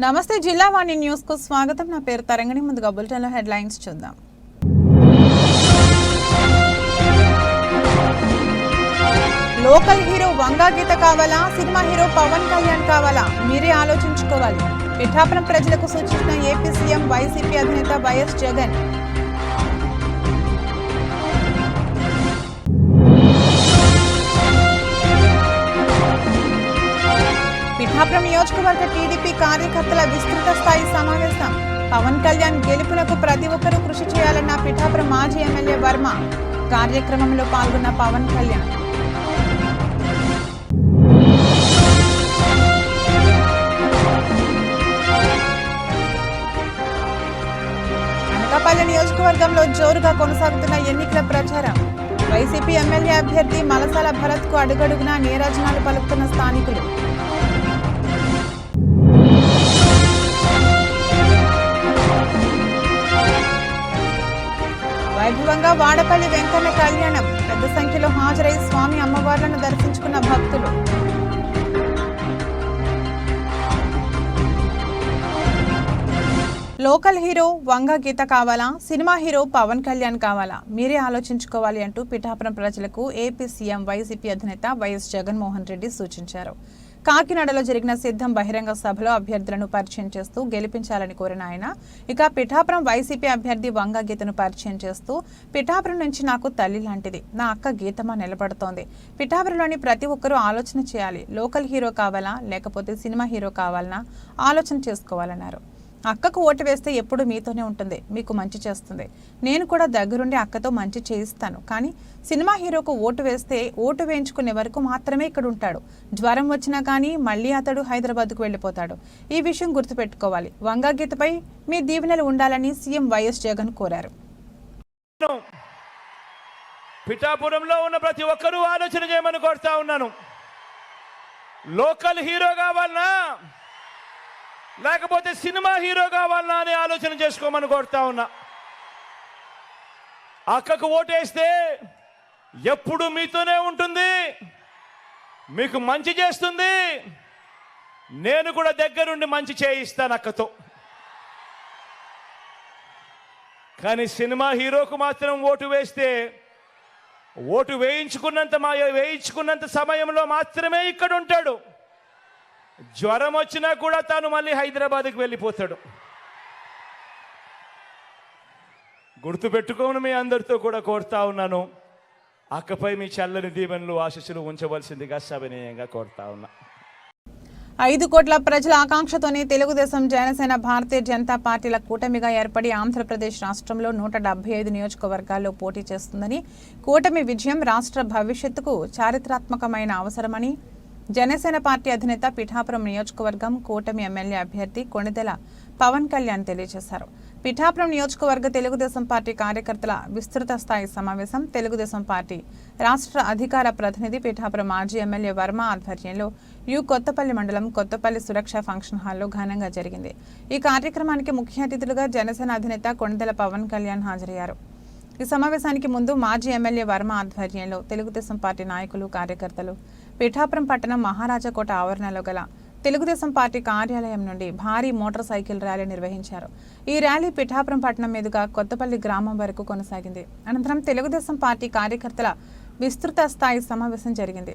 నమస్తే జిల్లా వాణి న్యూస్ కు స్వాగతం। నా పేరు తరంగిణి। ముందుగా బులెటిన్ లో హెడ్లైన్స్ చూద్దాం। లోకల్ హీరో వంగా గీత కావాలా, సినిమా హీరో పవన్ కళ్యాణ్ కావాలా, మీరే ఆలోచించుకోవాలి। పిఠాపురం ప్రజలకు సూచించిన ఏపీ సీఎం వైసీపీ అధినేత వైఎస్ జగన్। పిఠాపురం నియోజకవర్గ టీడీపీ కార్యకర్తల విస్తృత స్థాయి సమావేశం। పవన్ కళ్యాణ్ గెలుపునకు ప్రతి ఒక్కరూ కృషి చేయాలన్న పిఠాపురం మాజీ ఎమ్మెల్యే వర్మ। కార్యక్రమంలో పాల్గొన్న పవన్ కళ్యాణ్। అనకాపల్లి నియోజకవర్గంలో జోరుగా కొనసాగుతున్న ఎన్నికల ప్రచారం। వైసీపీ ఎమ్మెల్యే అభ్యర్థి మలసాల భరత్ కు అడుగడుగునా నీరాజనాలు పలుకుతున్న స్థానికులు। వైభవంగా వాడపల్లి వెంకన్న కళ్యాణం। పెద్ద సంఖ్యలో హాజరై స్వామి అమ్మవార్లను దర్శించుకున్న భక్తులు। లోకల్ హీరో వంగా గీత కావాలా, సినిమా హీరో పవన్ కళ్యాణ్ కావాలా, మీరే ఆలోచించుకోవాలి అంటూ పిఠాపురం ప్రజలకు ఏపీ సీఎం వైసీపీ అధినేత వైఎస్ జగన్మోహన్ రెడ్డి సూచించారు। కాకినాడలో జరిగిన సిద్ధం బహిరంగ సభలో అభ్యర్థులను పరిచయం చేస్తూ గెలిపించాలని కోరిన ఆయన ఇక పిఠాపురం వైసీపీ అభ్యర్థి వంగా గీతను పరిచయం చేస్తూ, పిఠాపురం నుంచి నాకు తల్లి లాంటిది, నా అక్క గీతమ్మ నిలబడుతోంది। పిఠాపురంలోని ప్రతి ఒక్కరూ ఆలోచన చేయాలి। లోకల్ హీరో కావాలా లేకపోతే సినిమా హీరో కావాలన్నా ఆలోచన చేసుకోవాలన్నారు। అక్కకు ఓటు వేస్తే ఎప్పుడు మీతోనే ఉంటుంది, మీకు మంచి చేస్తుంది। నేను కూడా దగ్గరుండి అక్కతో మంచి చేయిస్తాను। కానీ సినిమా హీరోకు ఓటు వేస్తే ఓటు వేయించుకునే వరకు మాత్రమే ఇక్కడ ఉంటాడు। జ్వరం వచ్చినా కానీ మళ్ళీ అతడు హైదరాబాద్కు వెళ్ళిపోతాడు। ఈ విషయం గుర్తుపెట్టుకోవాలి। వంగా గీతపై మీ దీవెనలు ఉండాలని సీఎం వైఎస్ జగన్ కోరారు। పిఠాపురంలో ఉన్న ప్రతి ఒక్కరూ ఆలోచన చేయమని కోరుతా ఉన్నాను। లోకల్ హీరో కావాలన్నా లేకపోతే సినిమా హీరో కావాలన్నా అని ఆలోచన చేసుకోమని కోరుతా ఉన్నా। అక్కకు ఓటేస్తే ఎప్పుడు మీతోనే ఉంటుంది, మీకు మంచి చేస్తుంది। నేను కూడా దగ్గరుండి మంచి చేయిస్తాను అక్కతో। కానీ సినిమా హీరోకు మాత్రం ఓటు వేస్తే ఓటు వేయించుకున్నంత సమయంలో మాత్రమే ఇక్కడ ఉంటాడు। జ్వరం వచ్చినా కూడా తాను మళ్ళీ హైదరాబాద్కి వెళ్ళిపోతాడు। గుర్తుపెట్టుకోని మీ అందరితో కూడా కోరుతా ఉన్నాను, అక్కపై మీ చల్లని దీవెనలు ఆశీస్సులు ఉంచవలసిందిగా సవినయంగా కోరుతా ఉన్నా। 5 కోట్ల ప్రజల ఆకాంక్షతోనే తెలుగుదేశం, జనసేన, భారతీయ జనతా పార్టీల కూటమిగా ఏర్పడి ఆంధ్రప్రదేశ్ రాష్ట్రంలో 175 నియోజకవర్గాల్లో పోటీ చేస్తుందని, కూటమి విజయం రాష్ట్ర భవిష్యత్తుకు చారిత్రాత్మకమైన అవసరమని జనసేన పార్టీ అధినేత పిఠాపురం నియోజకవర్గం కూటమి ఎమ్మెల్యే అభ్యర్థి కొణిదెల పవన్ కళ్యాణ్ తెలియజేశారు। పిఠాపురం నియోజకవర్గ తెలుగుదేశం పార్టీ కార్యకర్తల విస్తృత స్థాయి సమావేశం తెలుగుదేశం పార్టీ రాష్ట్ర అధికార ప్రతినిధి పిఠాపురం మాజీ ఎమ్మెల్యే వర్మ ఆధ్వర్యంలో కొత్తపల్లి మండలం కొత్తపల్లి సురక్ష ఫంక్షన్ హాల్లో ఘనంగా జరిగింది। ఈ కార్యక్రమానికి ముఖ్య అతిథులుగా జనసేన అధినేత కొణిదెల పవన్ కళ్యాణ్ హాజరయ్యారు। ఈ సమావేశానికి ముందు మాజీ ఎమ్మెల్యే వర్మ ఆధ్వర్యంలో తెలుగుదేశం పార్టీ నాయకులు, కార్యకర్తలు పిఠాపురం పట్టణం మహారాజాకోట ఆవరణలో గల తెలుగుదేశం పార్టీ కార్యాలయం నుండి భారీ మోటార్ సైకిల్ ర్యాలీ నిర్వహించారు। ఈ ర్యాలీ పిఠాపురం పట్టణం మీదుగా కొత్తపల్లి గ్రామం వరకు కొనసాగింది। అనంతరం తెలుగుదేశం పార్టీ కార్యకర్తల విస్తృత స్థాయి సమావేశం జరిగింది।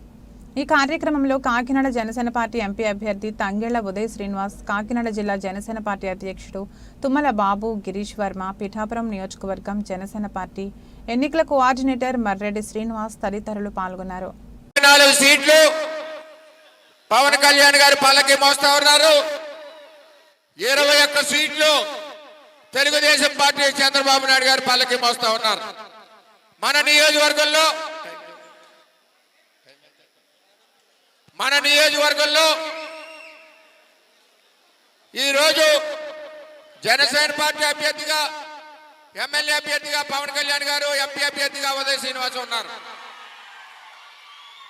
ఈ కార్యక్రమంలో కాకినాడ జనసేన పార్టీ ఎంపీ అభ్యర్థి తంగెళ్ల ఉదయ్ శ్రీనివాస్, కాకినాడ జిల్లా జనసేన పార్టీ అధ్యక్షుడు తుమ్మల బాబు, గిరీష్ వర్మ, పిఠాపురం నియోజకవర్గం జనసేన పార్టీ ఎన్నికల కోఆర్డినేటర్ మర్రెడ్డి శ్రీనివాస్ తదితరులు పాల్గొన్నారు। 4 సీట్లు పవన్ కళ్యాణ్ గారు పల్లకి మోస్తా ఉన్నారు। 21 సీట్లు తెలుగుదేశం పార్టీ చంద్రబాబు నాయుడు గారు పల్లకి మోస్తా ఉన్నారు। మన నియోజకవర్గంలో ఈరోజు జనసేన పార్టీ అభ్యర్థిగా, ఎమ్మెల్యే అభ్యర్థిగా పవన్ కళ్యాణ్ గారు, ఎంపీ అభ్యర్థిగా ఉదయ్ శ్రీనివాస్ ఉన్నారు।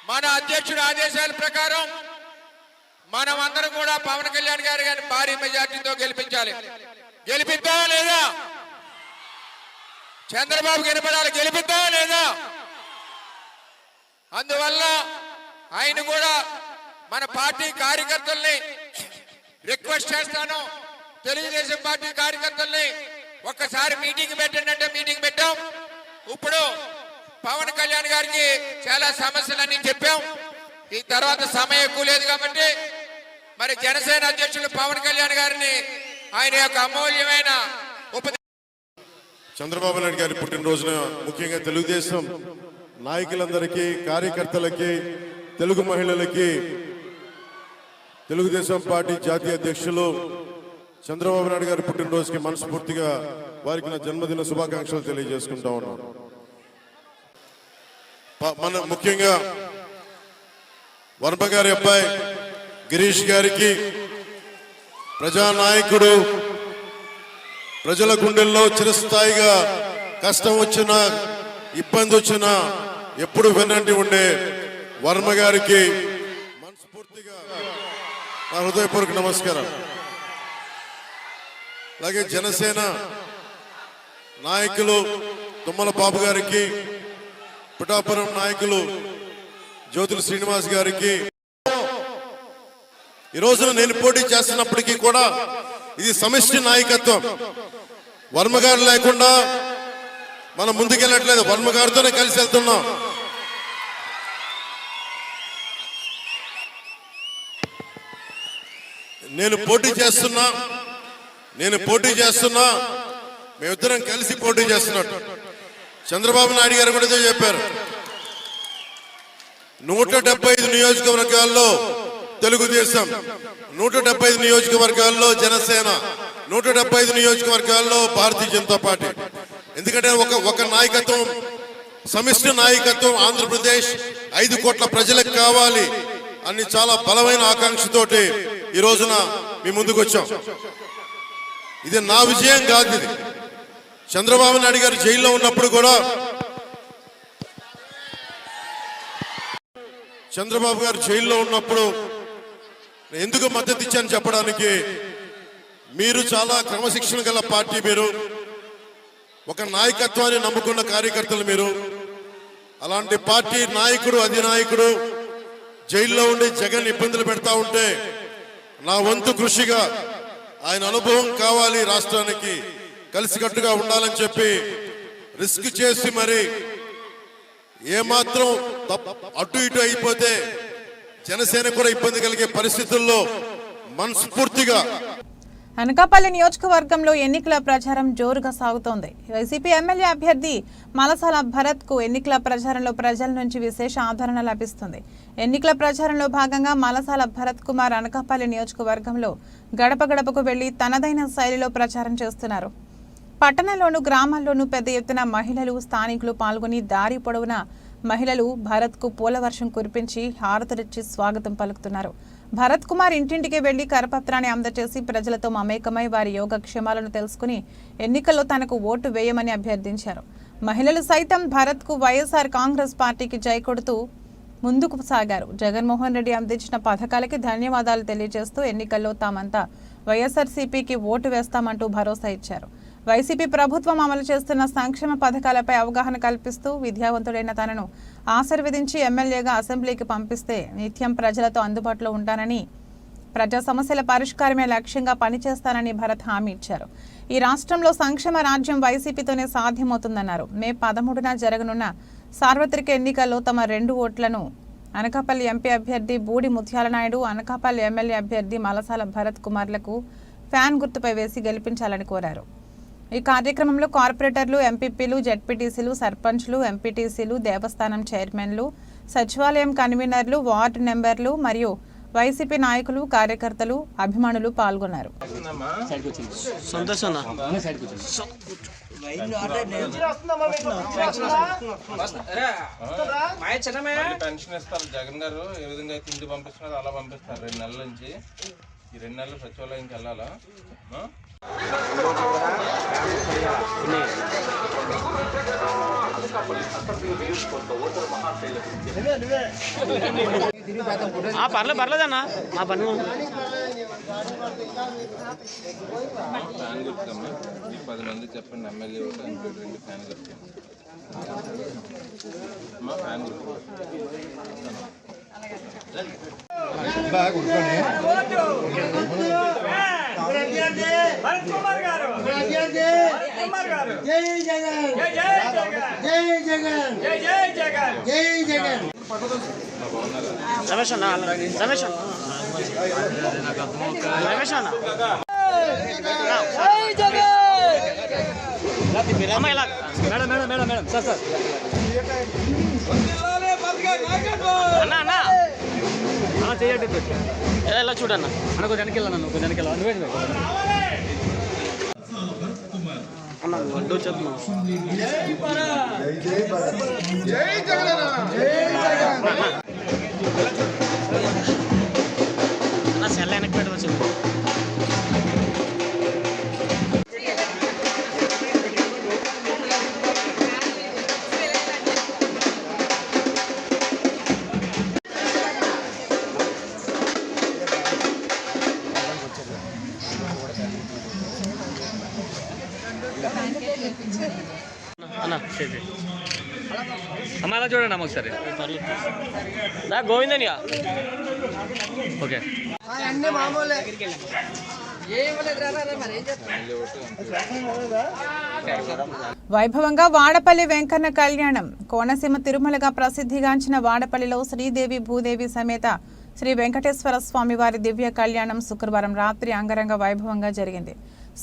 మన అధ్యక్షుడి ఆదేశాల ప్రకారం మనం అందరం కూడా పవన్ కళ్యాణ్ గారిని భారీ మెజార్టీతో గెలిపించాలి। గెలిపిద్దామా లేదా? చంద్రబాబు గెలపడాలి, గెలిపిద్దామా లేదా? అందువల్ల ఆయన కూడా మన పార్టీ కార్యకర్తల్ని రిక్వెస్ట్ చేస్తాను, తెలుగుదేశం పార్టీ కార్యకర్తల్ని ఒక్కసారి మీటింగ్ పెట్టండి అంటే మీటింగ్ పెట్టాం. ఇప్పుడు పవన్ కళ్యాణ్ గారికి చాలా సమస్యలన్నీ చెప్పాం. ఈ తర్వాత సమయం ఎక్కువ లేదు కాబట్టి మరి జనసేన అధ్యక్షులు పవన్ కళ్యాణ్ గారిని ఆయన యొక్క అమూల్యమైన చంద్రబాబు నాయుడు గారి పుట్టినరోజున ముఖ్యంగా తెలుగుదేశం నాయకులందరికీ, కార్యకర్తలకి, తెలుగు మహిళలకి తెలుగుదేశం పార్టీ జాతీయ అధ్యక్షులు చంద్రబాబు నాయుడు గారి పుట్టినరోజుకి మనస్ఫూర్తిగా వారికి నా జన్మదిన శుభాకాంక్షలు తెలియజేసుకుంటా ఉన్నాను. మన ముఖ్యంగా వర్మ గారి అబ్బాయి గిరీష్ గారికి ప్రజానాయకుడు, ప్రజల గుండెల్లో చిరస్థాయిగా కష్టం వచ్చినా ఇబ్బంది వచ్చినా ఎప్పుడు వెన్నంటి ఉండే వర్మ గారికి మనస్ఫూర్తిగా నా హృదయపూర్వక నమస్కారం. అలాగే జనసేన నాయకులు తుమ్మల బాబు గారికి, పిఠాపురం నాయకులు జ్యోతుల శ్రీనివాస్ గారికి, ఈ రోజున నేను పోటీ చేస్తున్నప్పటికీ కూడా ఇది సమిష్టి నాయకత్వం. వర్మ గారు లేకుండా మనం ముందుకెళ్ళట్లేదు, వర్మ గారితోనే కలిసి వెళ్తున్నాం. నేను పోటీ చేస్తున్నా మేమిద్దరం కలిసి పోటీ చేస్తున్నట్టు చంద్రబాబు నాయుడు గారు కూడా చెప్పారు. 175 నియోజకవర్గాల్లో తెలుగుదేశం, 175 నియోజకవర్గాల్లో జనసేన, 175 నియోజకవర్గాల్లో భారతీయ జనతా పార్టీ. ఎందుకంటే ఒక నాయకత్వం, సమిష్టి నాయకత్వం ఆంధ్రప్రదేశ్ 5 కోట్ల ప్రజలకు కావాలి అని చాలా బలమైన ఆకాంక్షతోటి ఈ రోజున మీ ముందుకు వచ్చాం. ఇది నా విజయం కాదు, ఇది చంద్రబాబు నాయుడు గారు జైల్లో ఉన్నప్పుడు కూడా చంద్రబాబు గారు జైల్లో ఉన్నప్పుడు ఎందుకు మద్దతు ఇచ్చాను చెప్పడానికి, మీరు చాలా క్రమశిక్షణ గల పార్టీ, మీరు ఒక నాయకత్వాన్ని నమ్ముకున్న కార్యకర్తలు, మీరు అలాంటి పార్టీ నాయకుడు, అధినాయకుడు జైల్లో ఉండి జగన్ ఇబ్బందులు పెడతా ఉంటే నా వంతు కృషిగా ఆయన అనుభవం కావాలి, రాష్ట్రానికి కలిసికట్టుగా ఉండాలని చెప్పి రిస్క్ చేసి మరి ఏమాత్రం అటు ఇటు అయిపోతే జనసేన కూడా ఇబ్బంది కలిగే పరిస్థితుల్లో మనస్ఫూర్తిగా. అనకాపల్లి నియోజకవర్గంలో ఎన్నికల ప్రచారం జోరుగా సాగుతోంది. వైసీపీ ఎమ్మెల్యే అభ్యర్థి మలసాల భరత్ కు ఎన్నికల ప్రచారంలో ప్రజల నుంచి విశేష ఆదరణ లభిస్తుంది. ఎన్నికల ప్రచారంలో భాగంగా మలసాల భరత్ కుమార్ అనకాపల్లి నియోజకవర్గంలో గడప గడపకు వెళ్లి తనదైన శైలిలో ప్రచారం చేస్తున్నారు. పట్టణంలోనూ గ్రామాల్లోనూ పెద్ద ఎత్తున మహిళలు, స్థానికులు పాల్గొని దారి పొడవునా మహిళలు భరత్ కు పూల వర్షం కురిపించి హారతులిచ్చి స్వాగతం పలుకుతున్నారు. భరత్ కుమార్ ఇంటింటికి వెళ్లి కరపత్రాన్ని అందజేసి ప్రజలతో మమేకమై వారి యోగక్షేమాలను తెలుసుకుని ఎన్నికల్లో తనకు ఓటు వేయమని అభ్యర్థించారు. మహిళలు సైతం భరత్ కు వైఎస్ఆర్ కాంగ్రెస్ పార్టీకి జై కొడుతూ ముందుకు సాగారు. జగన్మోహన్ రెడ్డి అందించిన పథకాలకి ధన్యవాదాలు తెలియజేస్తూ ఎన్నికల్లో తామంతా వైఎస్ఆర్సీపీకి ఓటు వేస్తామంటూ భరోసా ఇచ్చారు. వైసీపీ ప్రభుత్వం అమలు చేస్తున్న సంక్షేమ పథకాలపై అవగాహన కల్పిస్తూ విద్యావంతుడైన తనను ఆశీర్వదించి ఎమ్మెల్యేగా అసెంబ్లీకి పంపిస్తే నిత్యం ప్రజలతో అందుబాటులో ఉంటానని, ప్రజా సమస్యల పరిష్కారమే లక్ష్యంగా పనిచేస్తానని భరత్ హామీ ఇచ్చారు. ఈ రాష్ట్రంలో సంక్షేమ రాజ్యం వైసీపీతోనే సాధ్యమవుతుందన్నారు. మే 13న జరగనున్న సార్వత్రిక ఎన్నికల్లో తమ 2 ఓట్లను అనకాపల్లి ఎంపీ అభ్యర్థి బూడి ముత్యాల నాయుడు, అనకాపల్లి ఎమ్మెల్యే అభ్యర్థి మలసాల భరత్ కుమార్లకు ఫ్యాన్ గుర్తుపై వేసి గెలిపించాలని కోరారు. ఈ కార్యక్రమంలో కార్పొరేటర్లు, ఎంపీపీలు, జెడ్పీటీసీలు, సర్పంచ్లు, ఎంపీటీసీలు, దేవస్థానం చైర్మన్లు, సచివాలయం కన్వీనర్లు, వార్డు మెంబర్లు మరియు వైసీపీ నాయకులు, కార్యకర్తలు, అభిమానులు పాల్గొన్నారు. పెన్షన్ ఇస్తారు జగన్ గారు, ఏ విధంగా అయితే ఇంటి పంపిస్తున్నారు అలా పంపిస్తారు. 2 నెలల నుంచి ఈ 2 నెలలు సచివాలయంకి వెళ్ళాలా. పర్లేదన్నా మా పని ఫ్యాన్ గుర్తుకమ్మా. ఈ 10 మంది చెప్పండి, ఎమ్మెల్యే ఒకటి, ఎంపీ 2 ఫ్యాన్ గుర్తు. ఫ్యాన్ గుర్తు బాగా రమేష్ అన్న రమేష్ అన్న రమేష్ అన్న అమ్మ ఇలా madam madam madam madam sir sir అన్న అన్న చేయండి ఎలా చూడన్న అన్న కొంచెం వెనక్కి వెళ్ళాను కొంచెం వెనక్కి వెళ్ళాను నువ్వే అన్న వడ్డూ చెప్తున్నా అన్న సెల్ వెనక్కి పెట్టవచ్చు అన్న అమ్మ అలా చూడండి అమ్మ ఒకసారి నా గోవిందని ఓకే వైభవంగా వాడపల్లి వెంకన్న కళ్యాణం. కోనసీమ తిరుమలగా ప్రసిద్ధిగాంచిన వాడపల్లిలో శ్రీదేవి భూదేవి సమేత శ్రీ వెంకటేశ్వర స్వామి వారి దివ్య కళ్యాణం శుక్రవారం రాత్రి అంగరంగ వైభవంగా జరిగింది.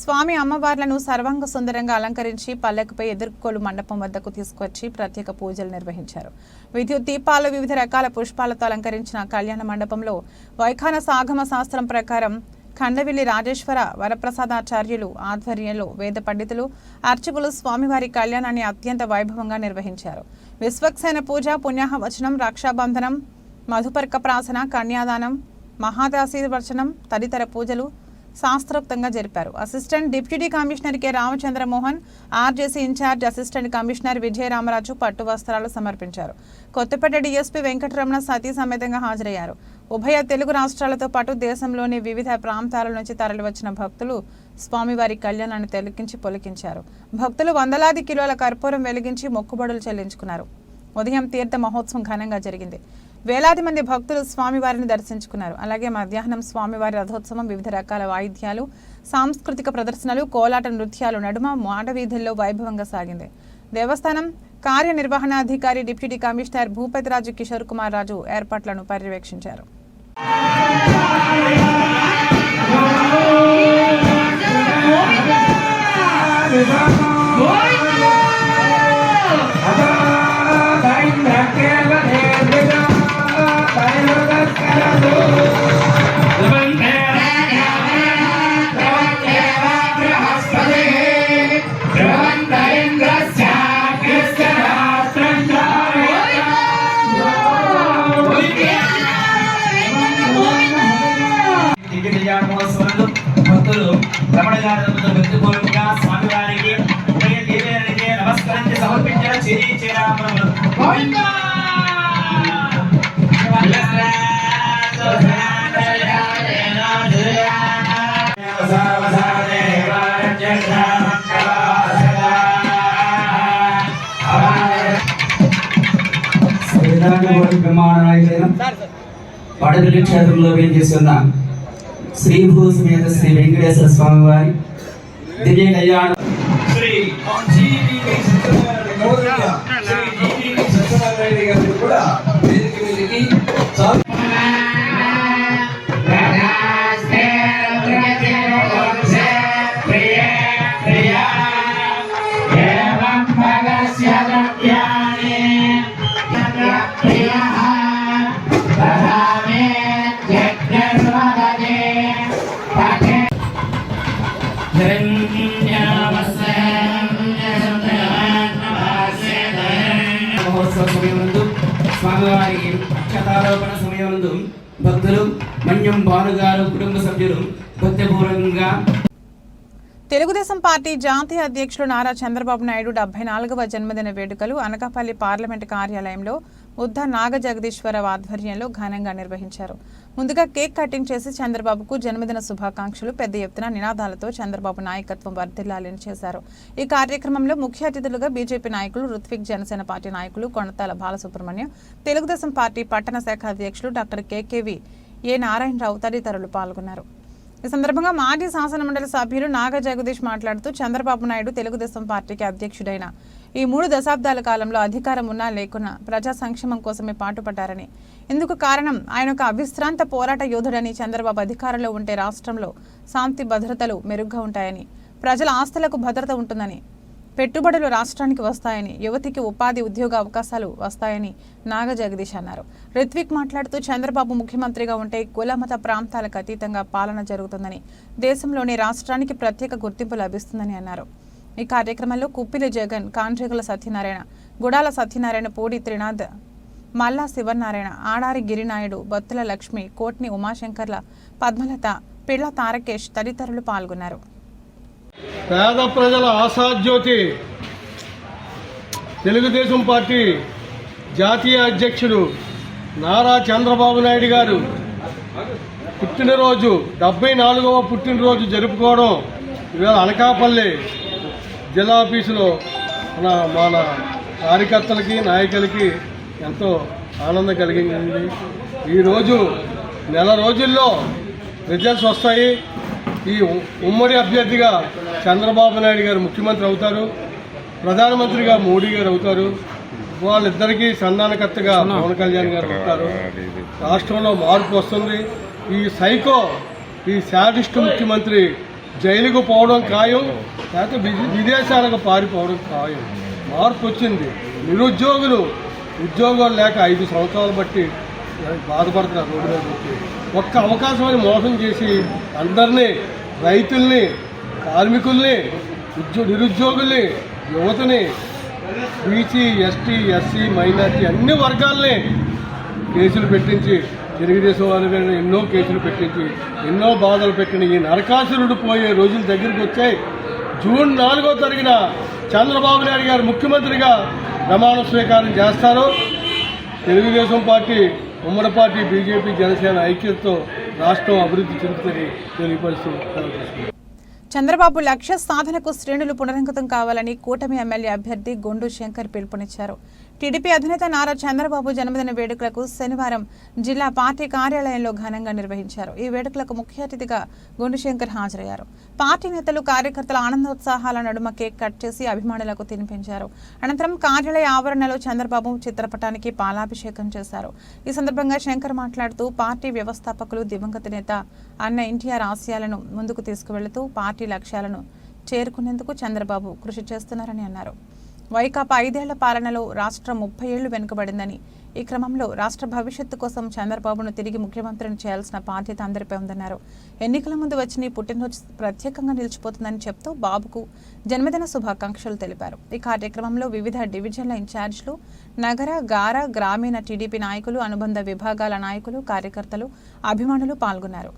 స్వామి అమ్మవార్లను సర్వాంగ సుందరంగా అలంకరించి పల్లెకుపై ఎదుర్కోలు మండపం వద్దకు తీసుకొచ్చి ప్రత్యేక పూజలు నిర్వహించారు. విద్యుత్ దీపాలు వివిధ రకాల పుష్పాలతో అలంకరించిన కళ్యాణ మండపంలో వైఖానస ఆగమ శాస్త్రం ప్రకారం ఖండవిల్లి రాజేశ్వర వరప్రసాదాచార్యులు ఆధ్వర్యంలో వేద పండితులు అర్చకులు స్వామివారి కళ్యాణాన్ని అత్యంత వైభవంగా నిర్వహించారు. విశ్వక్సేన పూజ, పుణ్యాహవచనం, రక్షాబంధనం, మధుపర్క ప్రాసన, కన్యాదానం, మహాదాశీర్వచనం తదితర పూజలు శాస్త్రోక్తంగా జరిపారు. Assistant deputy commissioner K Ramachandramohan, RJC in charge assistant commissioner Vijayaramaraju పట్టు వస్త్రాలు సమర్పించారు. కొత్తపేట డీఎస్పీ వెంకటరమణ సతీ సమేతంగా హాజరయ్యారు. ఉభయ తెలుగు రాష్ట్రాలతో పాటు దేశంలోని వివిధ ప్రాంతాల నుంచి తరలివచ్చిన భక్తులు స్వామివారి కళ్యాణాన్ని తిలకించి పొలికించారు. భక్తులు వందలాది కిలోల కర్పూరం వెలిగించి మొక్కుబడులు చెల్లించుకున్నారు. ఉదయం తీర్థ మహోత్సవం ఘనంగా జరిగింది. వేలాది మంది భక్తులు స్వామివారిని దర్శించుకున్నారు. అలాగే మధ్యాహ్నం స్వామివారి రథోత్సవం, వివిధ రకాల వాయిద్యాలు, సాంస్కృతిక ప్రదర్శనలు, కోలాట నృత్యాలు నడుమ మాడవీధుల్లో వైభవంగా సాగింది. దేవస్థానం కార్యనిర్వహణాధికారి డిప్యూటీ కమిషనర్ భూపతిరాజు కిషోర్ కుమార్ రాజు ఏర్పాట్లను పర్యవేక్షించారు. భక్తులు రమణగారులతో భక్తిపూర్వకంగా స్వామివారికి ఉభయ దేవేరునికి నమస్కరించి సమర్పించిన చేరామరములు పడగలి క్షేత్రంలో వేయించేస్తున్న శ్రీభూ సమేత శ్రీ వెంకటేశ్వర స్వామి వారి దివ్య కళ్యాణం కూడా మహోత్సవ సమయమందు స్వామివారికి అక్షతారోపణ సమయమందు భక్తులు మన్యం భానుగారు కుటుంబ సభ్యులు భక్తిపూర్వకంగా తెలుగుదేశం పార్టీ జాతీయ అధ్యక్షులు నారా చంద్రబాబు నాయుడు 74వ జన్మదిన వేడుకలు అనకాపల్లి పార్లమెంటు కార్యాలయంలో ఉద్ధ నాగ జగదీశ్వరరావు ఆధ్వర్యంలో ఘనంగా నిర్వహించారు. ముందుగా కేక్ కటింగ్ చేసి చంద్రబాబుకు జన్మదిన శుభాకాంక్షలు, పెద్ద ఎత్తున నినాదాలతో చంద్రబాబు నాయకత్వం వర్ధిల్లాలని చేశారు. ఈ కార్యక్రమంలో ముఖ్య అతిథులుగా బీజేపీ నాయకులు రుత్విక్, జనసేన పార్టీ నాయకులు కొణతాల బాలసుబ్రహ్మణ్యం, తెలుగుదేశం పార్టీ పట్టణ శాఖ అధ్యక్షులు డాక్టర్ కేకేవి ఏ నారాయణరావు తదితరులు పాల్గొన్నారు. ఈ సందర్భంగా మాజీ శాసనమండలి సభ్యులు నాగ జగదీష్ మాట్లాడుతూ చంద్రబాబు నాయుడు తెలుగుదేశం పార్టీకి అధ్యక్షుడైన ఈ 3 దశాబ్దాల కాలంలో అధికారం ఉన్నా లేకున్నా ప్రజా సంక్షేమం కోసమే పాటుపడ్డారని, ఇందుకు కారణం ఆయన ఒక అవిశ్రాంత పోరాట యోధుడని, చంద్రబాబు అధికారంలో ఉంటే రాష్ట్రంలో శాంతి భద్రతలు మెరుగ్గా ఉంటాయని, ప్రజల ఆస్తులకు భద్రత ఉంటుందని, పెట్టుబడులు రాష్ట్రానికి వస్తాయని, యువతికి ఉపాధి ఉద్యోగ అవకాశాలు వస్తాయని నాగ జగదీష్ అన్నారు. రిత్విక్ మాట్లాడుతూ చంద్రబాబు ముఖ్యమంత్రిగా ఉంటే కులమత ప్రాంతాలకు అతీతంగా పాలన జరుగుతుందని, దేశంలోని రాష్ట్రానికి ప్రత్యేక గుర్తింపు లభిస్తుందని అన్నారు. ఈ కార్యక్రమంలో కుప్పిలి జగన్, కాండ్రేగుల సత్యనారాయణ, గుడాల సత్యనారాయణ, పూడి త్రినాథ్, మల్లా శివనారాయణ, ఆడారి గిరినాయుడు, బొత్తుల లక్ష్మి, కోట్ని ఉమాశంకర్ల, పద్మలత, పిళ్ల తారకేష్ తదితరులు పాల్గొన్నారు. పేద ప్రజల ఆశాజ్యోతి తెలుగుదేశం పార్టీ జాతీయ అధ్యక్షుడు నారా చంద్రబాబు నాయుడు గారు పుట్టినరోజు 74వ పుట్టినరోజు జరుపుకోవడం ఇవాళ అనకాపల్లి జిల్లా ఆఫీసులో మన కార్యకర్తలకి నాయకులకి ఎంతో ఆనందం కలిగింది. ఈరోజు నెల రోజుల్లో రిజల్ట్స్ వస్తాయి. ఈ ఉమ్మడి అభ్యర్థిగా చంద్రబాబు నాయుడు గారు ముఖ్యమంత్రి అవుతారు, ప్రధానమంత్రిగా మోడీ గారు అవుతారు, వాళ్ళిద్దరికీ సంధానకర్తగా పవన్ కళ్యాణ్ గారు అవుతారు. రాష్ట్రంలో మార్పు వస్తుంది. ఈ సైకో, ఈ శాడిస్ట్ ముఖ్యమంత్రి జైలుకు పోవడం ఖాయం, లేకపోతే విదేశాలకు పారిపోవడం ఖాయం. మార్పు వచ్చింది. నిరుద్యోగులు ఉద్యోగాలు లేక 5 సంవత్సరాలు బట్టి బాధపడుతున్నారు. రోడ్డు మీద వచ్చి ఒక్క అవకాశం అని మోసం చేసి అందరినీ, రైతుల్ని, కార్మికుల్ని, నిరుద్యోగుల్ని, యువతని, బీసీ, ఎస్టీ, ఎస్సీ, మైనార్టీ అన్ని వర్గాల్ని కేసులు పెట్టించి, తెలుగుదేశం వాళ్ళ మీద ఎన్నో కేసులు పెట్టించి ఎన్నో బాధలు పెట్టిన ఈ నరకాసురుడు పోయే రోజులు దగ్గరికి వచ్చాయి. జూన్ 4వ తారీఖున చంద్రబాబు నాయుడు గారు ముఖ్యమంత్రిగా ప్రమాణ స్వీకారం చేస్తారు. తెలుగుదేశం పార్టీ, ఉమ్మడి పార్టీ, బీజేపీ, జనసేన ఐక్యతతో రాష్ట్రం అభివృద్ధి చెందుతుంది తెలియపరుస్తూ. చంద్రబాబు లక్ష్య సాధనకు శ్రేణులు పునరంకితం కావాలని కూటమి ఎమ్మెల్యే అభ్యర్థి గొండు శంకర్ పిలుపునిచ్చారు. టీడీపీ అధినేత నారా చంద్రబాబు జన్మదిన వేడుకలకు శనివారం జిల్లా పార్టీ కార్యాలయంలో ఘనంగా నిర్వహించారు. ఈ వేడుకలకు ముఖ్య అతిథిగా గొండు శంకర్ హాజరయ్యారు. పార్టీ నేతలు, కార్యకర్తల ఆనందోత్సాహాల నడుమ కేక్ కట్ చేసి అభిమానులకు తినిపించారు. అనంతరం కార్యాలయ ఆవరణలో చంద్రబాబు చిత్రపటానికి పాలాభిషేకం చేశారు. ఈ సందర్భంగా శంకర్ మాట్లాడుతూ పార్టీ వ్యవస్థాపకులు దివంగత నేత అన్న ఎన్టీఆర్ ఆశయాలను ముందుకు తీసుకువెళుతూ పార్టీ లక్ష్యాలను చేరుకునేందుకు చంద్రబాబు కృషి చేస్తున్నారని అన్నారు. వైకాపా 5 ఏళ్ల పాలనలో రాష్ట్రం 30 ఏళ్లు వెనుకబడిందని, ఈ క్రమంలో రాష్ట్ర భవిష్యత్తు కోసం చంద్రబాబును తిరిగి ముఖ్యమంత్రిని చేయాల్సిన బాధ్యత అందరిపై ఉందన్నారు. ఎన్నికల ముందు వచ్చిన ఈ పుట్టినరోజు ప్రత్యేకంగా నిలిచిపోతుందని చెప్తూ బాబుకు జన్మదిన శుభాకాంక్షలు తెలిపారు. ఈ కార్యక్రమంలో వివిధ డివిజన్ల ఇన్ఛార్జీలు, నగర, గార, గ్రామీణ టీడీపీ నాయకులు, అనుబంధ విభాగాల నాయకులు, కార్యకర్తలు, అభిమానులు పాల్గొన్నారు.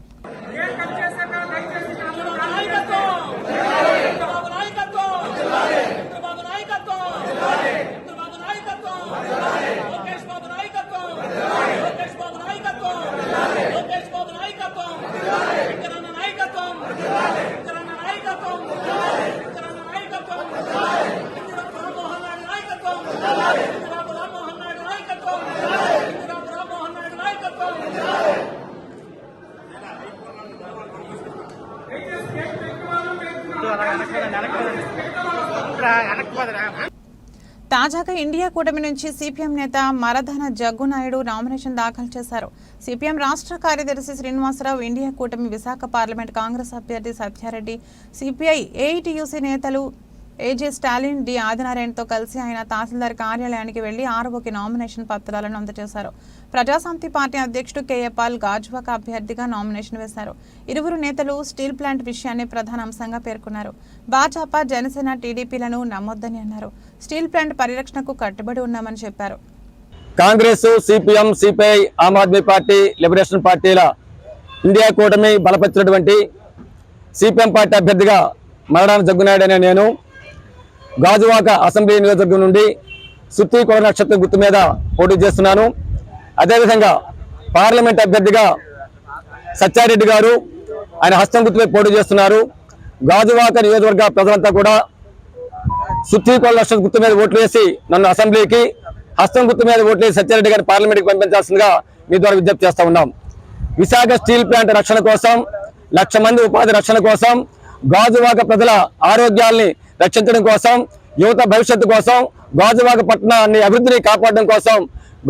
తాజాగా ఇండియా కూటమి నుంచి సిపిఎం నేత మరదన జగ్గునాయుడు నామినేషన్ దాఖలు చేశారు. సిపిఎం రాష్ట్ర కార్యదర్శి శ్రీనివాసరావు, ఇండియా కూటమి విశాఖ పార్లమెంట్ కాంగ్రెస్ అభ్యర్థి సత్యారెడ్డి, సిపిఐ ఏఐటియుసి నేతలు ఏజే స్టాలిన్, డి ఆదినారాయణతో కలిసి ఆయన తహసీల్దార్ కార్యాలయానికి వెళ్లి ఆర్ఓకి నామినేషన్ పత్రాలను అందజేశారు. ప్రజాశాంతి పార్టీ అధ్యక్షుడు కేఏ పాల్ గాజువాక అభ్యర్థిగా నామినేషన్ వేశారు. ఇరువురు నేతలు స్టీల్ ప్లాంట్ విషయాన్ని ప్రధాన అంశంగా పేర్కొన్నారు. భాజపా, జనసేన, టీడీపీలను నమ్మొద్దని అన్నారు. స్టీల్ ప్లాంట్ పరిరక్షణకు కట్టుబడి ఉన్నామని చెప్పారు. Congress, CPM, CPI, Aam Aadmi party, liberation పార్టీల ఇండియా కూటమి బలపరిచినటువంటి సిపిఎం పార్టీ అభ్యర్థిగా మరడాన జగ్గునాయుడు అనే నేను గాజువాక అసెంబ్లీ నియోజకవర్గం నుండి సుత్తి కోడ నక్షత్రం గుర్తు మీద పోటీ చేస్తున్నాను. అదేవిధంగా పార్లమెంట్ అభ్యర్థిగా సత్యారెడ్డి గారు ఆయన హస్తం గుర్తుపై పోటీ చేస్తున్నారు. గాజువాక నియోజకవర్గ ప్రజలంతా కూడా సుత్తి కోడ నక్షత్రం గుర్తు మీద ఓట్లు వేసి నన్ను అసెంబ్లీకి, హస్తం గుర్తు మీద ఓట్లు వేసి సత్యారెడ్డి గారిని పార్లమెంట్కి పంపించాల్సిందిగా మీ ద్వారా విజ్ఞప్తి చేస్తా ఉన్నాం. విశాఖ స్టీల్ ప్లాంట్ రక్షణ కోసం 1,00,000 మంది ఉపాధి రక్షణ కోసం, గాజువాక ప్రజల ఆరోగ్యాల్ని రక్షించడం కోసం, యువత భవిష్యత్తు కోసం, గాజువాక పట్టణాన్ని అభివృద్ధిని కాపాడడం కోసం,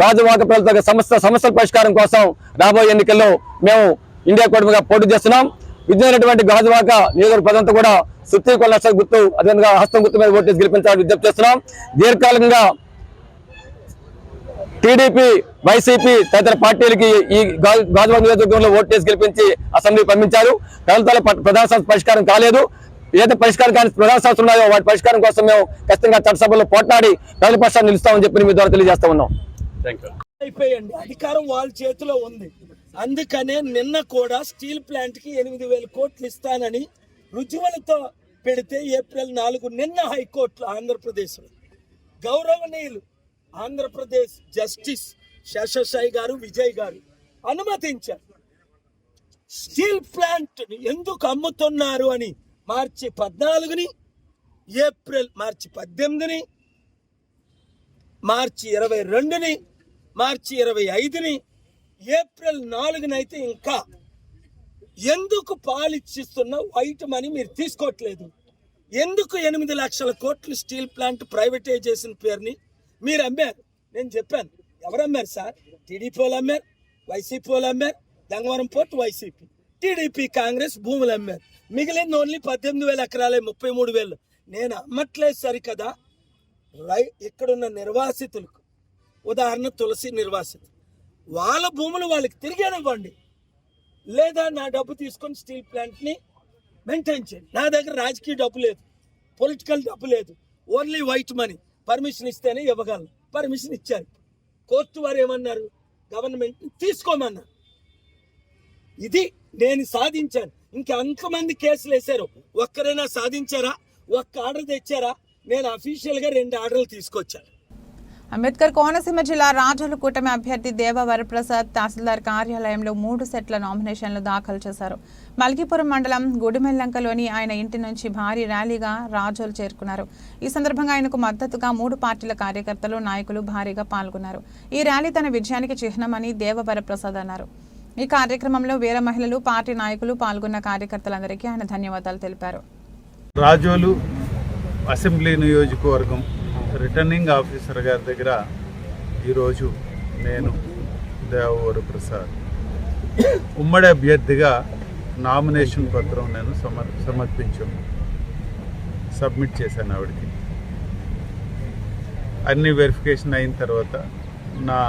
గాజువాక ప్రజల సమస్యల పరిష్కారం కోసం రాబోయే ఎన్నికల్లో మేము ఇండియా కూటమిగా పోటీ చేస్తున్నాం. విద్యున్నటువంటి గాజువాక నియోజకవర్గ ప్రజలంతా కూడా సుత్తి కొల్ల గుర్తు, అదేవిధంగా హస్తం గుర్తు మీద ఓటేసి గెలిపించాలని విజ్ఞప్తి చేస్తున్నాం. దీర్ఘకాలంగా టీడీపీ, వైసీపీ తదితర పార్టీలకి ఈ గాజువాక నియోజకవర్గంలో ఓటేసి గెలిపించి అసెంబ్లీ పంపించారు. ప్రజల ప్రధాన సమస్య పరిష్కారం కాలేదు. ఏదైతే పరిష్కారం కాని ప్రధాన సమస్యలు ఉన్నాయో వాటి పరిష్కారం కోసం మేము ఖచ్చితంగా చట్టసభలో పోట్లాడి ప్రజల పక్షాన్ని నిలుస్తామని చెప్పి మీ ద్వారా తెలియజేస్తా ఉన్నాం. అయిపోయండి, అధికారం వాళ్ళ చేతిలో ఉంది. అందుకనే నిన్న కూడా స్టీల్ ప్లాంట్ కి 8,000 కోట్లు ఇస్తానని రుజువులతో పెడితే ఏప్రిల్ 4 నిన్న హైకోర్టులో ఆంధ్రప్రదేశ్లో గౌరవనీయులు ఆంధ్రప్రదేశ్ జస్టిస్ శేషసాయి గారు, విజయ్ గారు అనుమతించారు. స్టీల్ ప్లాంట్ ఎందుకు అమ్ముతున్నారు అని మార్చి 14ని, మార్చి 18ని, మార్చి 22ని, మార్చి 25ని, ఏప్రిల్ 4నైతే ఇంకా ఎందుకు పాలిచ్చిస్తున్న వైట్ మనీ మీరు తీసుకోవట్లేదు? ఎందుకు 8 లక్షల కోట్లు స్టీల్ ప్లాంట్ ప్రైవేటైజేషన్ పేరుని మీరు అమ్మారు? నేను చెప్పాను, ఎవరు అమ్మారు సార్? టీడీపీ వాళ్ళు అమ్మారు, వైసీపీ వాళ్ళు అమ్మారు. Gangavaram port YCP, TDP Congress భూములు అమ్మారు. మిగిలిన ఓన్లీ 18,000 ఎకరాలే, 33,000. నేను అమ్మట్లేదు సరికదా. ఇక్కడున్న నిర్వాసితులకు, ఉదాహరణ తులసి నిర్వాసితులు, వాళ్ళ భూములు వాళ్ళకి తిరిగానివ్వండి, లేదా నా డబ్బు తీసుకొని స్టీల్ ప్లాంట్ని మెయింటైన్ చేయండి. నా దగ్గర రాజకీయ డబ్బు లేదు, పొలిటికల్ డబ్బు లేదు, ఓన్లీ వైట్ మనీ. పర్మిషన్ ఇస్తేనే ఇవ్వగలను. పర్మిషన్ ఇచ్చారు. కోర్టు వారు ఏమన్నారు? గవర్నమెంట్ తీసుకోమన్నారు. ఇది నేను సాధించాను. ఇంకెంతమంది కేసులు వేశారు? ఒక్కరైనా సాధించారా? ఒక్క ఆర్డర్ తెచ్చారా? నేను అఫీషియల్గా 2 ఆర్డర్లు తీసుకొచ్చాను. అంబేద్కర్ కోనసీమ జిల్లా రాజోలు కూటమి అభ్యర్థి దేవ వరప్రసాద్ తహసీల్దార్ కార్యాలయంలో 3 సెట్ల నామినేషన్లు దాఖలు చేశారు. మల్కీపురం మండలం గుడిమెల్లంకలోని ఆయన ఇంటి నుంచి భారీ ర్యాలీగా రాజోలు చేరుకున్నారు. ఈ సందర్భంగా ఆయనకు మద్దతుగా 3 పార్టీల కార్యకర్తలు, నాయకులు భారీగా పాల్గొన్నారు. ఈ ర్యాలీ తన విజయానికి చిహ్నమని దేవ వరప్రసాద్ అన్నారు. ఈ కార్యక్రమంలో వీర మహిళలు, పార్టీ నాయకులు పాల్గొన్న కార్యకర్తలందరికీ ఆయన ధన్యవాదాలు తెలిపారు. రాజోలు అసెంబ్లీ నియోజకవర్గం రిటర్నింగ్ ఆఫీసర్ గారి దగ్గర ఈరోజు నేను దేవవర ప్రసాద్ ఉమ్మడి అభ్యర్థిగా నామినేషన్ పత్రం నేను సబ్మిట్ చేశాను. ఆవిడకి అన్ని వెరిఫికేషన్ అయిన తర్వాత నా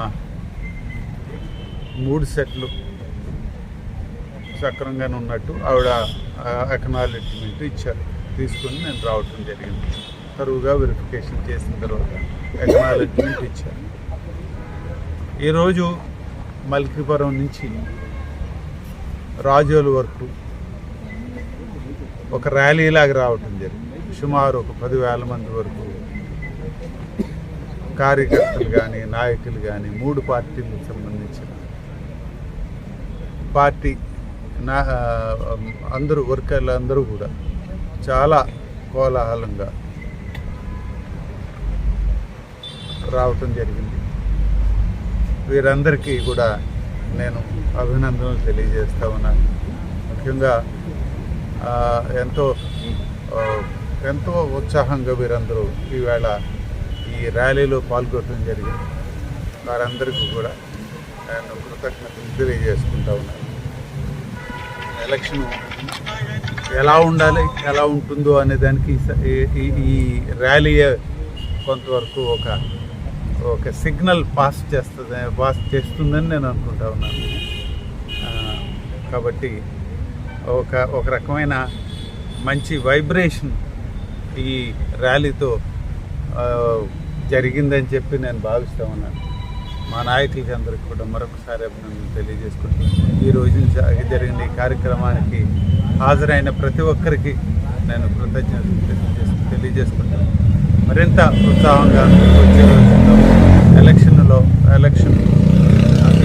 3 సెట్లు సక్రమంగానే ఉన్నట్టు ఆవిడ అక్నాలెడ్జ్మెంట్ ఇచ్చారు. తీసుకుని నేను రావటం జరిగింది. తరువుగా వెరిఫికేషన్ చేసిన తర్వాత అక్నాలెడ్జ్మెంట్ ఇచ్చారు. ఈరోజు మల్కీపురం నుంచి రాజోలు వరకు ఒక ర్యాలీలాగా రావటం జరిగింది. సుమారు ఒక 10,000 మంది వరకు కార్యకర్తలు కానీ, నాయకులు కానీ, 3 పార్టీలకు సంబంధించిన పార్టీ అందరూ వర్కర్లు అందరూ కూడా చాలా కోలాహలంగా రావటం జరిగింది. వీరందరికీ కూడా నేను అభినందనలు తెలియజేస్తా ఉన్నాను. ముఖ్యంగా ఎంతో ఉత్సాహంగా వీరందరూ ఈవేళ ఈ ర్యాలీలో పాల్గొనడం జరిగింది. వారందరికీ కూడా నేను కృతజ్ఞతలు తెలియజేసుకుంటా ఉన్నాను. ఎలక్షన్ ఎలా ఉండాలి, ఎలా ఉంటుందో అనే దానికి ఈ ర్యాలీ కొంతవరకు ఒక సిగ్నల్ పాస్ చేస్తుందని నేను అనుకుంటా ఉన్నాను. కాబట్టి ఒక రకమైన మంచి వైబ్రేషన్ ఈ ర్యాలీతో జరిగిందని చెప్పి నేను భావిస్తూ ఉన్నాను. మా నాయకులకి అందరికీ కూడా మరొకసారి అభినందనలు తెలియజేసుకుంటూ ఈ రోజు జరిగిన ఈ కార్యక్రమానికి హాజరైన ప్రతి ఒక్కరికి నేను కృతజ్ఞతలు తెలియజేసుకుంటాను. మరింత ఉత్సాహంగా వచ్చే రోజుల్లో ఎలక్షన్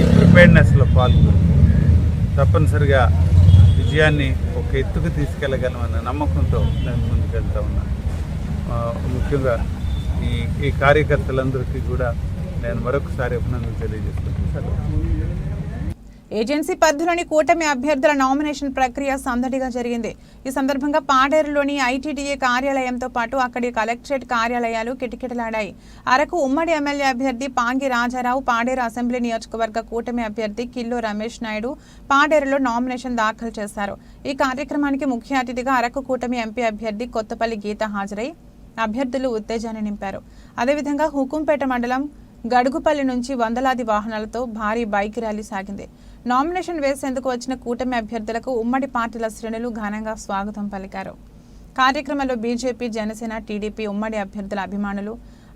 ఈ ప్రిపేర్నెస్లో పాల్గొని తప్పనిసరిగా విజయాన్ని ఒక ఎత్తుకు తీసుకెళ్ళగలమన్న నమ్మకంతో నేను ముందుకెళ్తా ఉన్నాను. ముఖ్యంగా ఈ కార్యకర్తలందరికీ కూడా నేను మరొకసారి అభినందనలు తెలియజేసుకుంటున్నాను. ఏజెన్సీ పరిధిలోని కూటమి అభ్యర్థుల నామినేషన్ ప్రక్రియ సందడిగా జరిగింది. ఈ సందర్భంగా పాడేరులోని ఐటీడీఏ కార్యాలయంతో పాటు అక్కడి కలెక్టరేట్ కార్యాలయాలు కిటకిటలాడాయి. అరకు ఉమ్మడి ఎమ్మెల్యే అభ్యర్థి పాంగి రాజారావు, పాడేరు అసెంబ్లీ నియోజకవర్గ కూటమి అభ్యర్థి కిల్లు రమేష్ నాయుడు పాడేరులో నామినేషన్ దాఖలు చేశారు. ఈ కార్యక్రమానికి ముఖ్య అతిథిగా అరకు కూటమి ఎంపీ అభ్యర్థి కొత్తపల్లి గీత హాజరై అభ్యర్థులు ఉత్తేజాన్ని నింపారు. అదేవిధంగా హుకుంపేట మండలం గడుగుపల్లి నుంచి వందలాది వాహనాలతో భారీ బైక్ ర్యాలీ సాగింది. నామినేషన్ వేసేందుకు వచ్చిన కూటమి అభ్యర్థులకు ఉమ్మడి పార్టీల శ్రేణులు ఘనంగా స్వాగతం పలికారు. కార్యక్రమంలో బీజేపీ, జనసేన, టీడీపీ ఉమ్మడి అభ్యర్థుల అభిమానులు,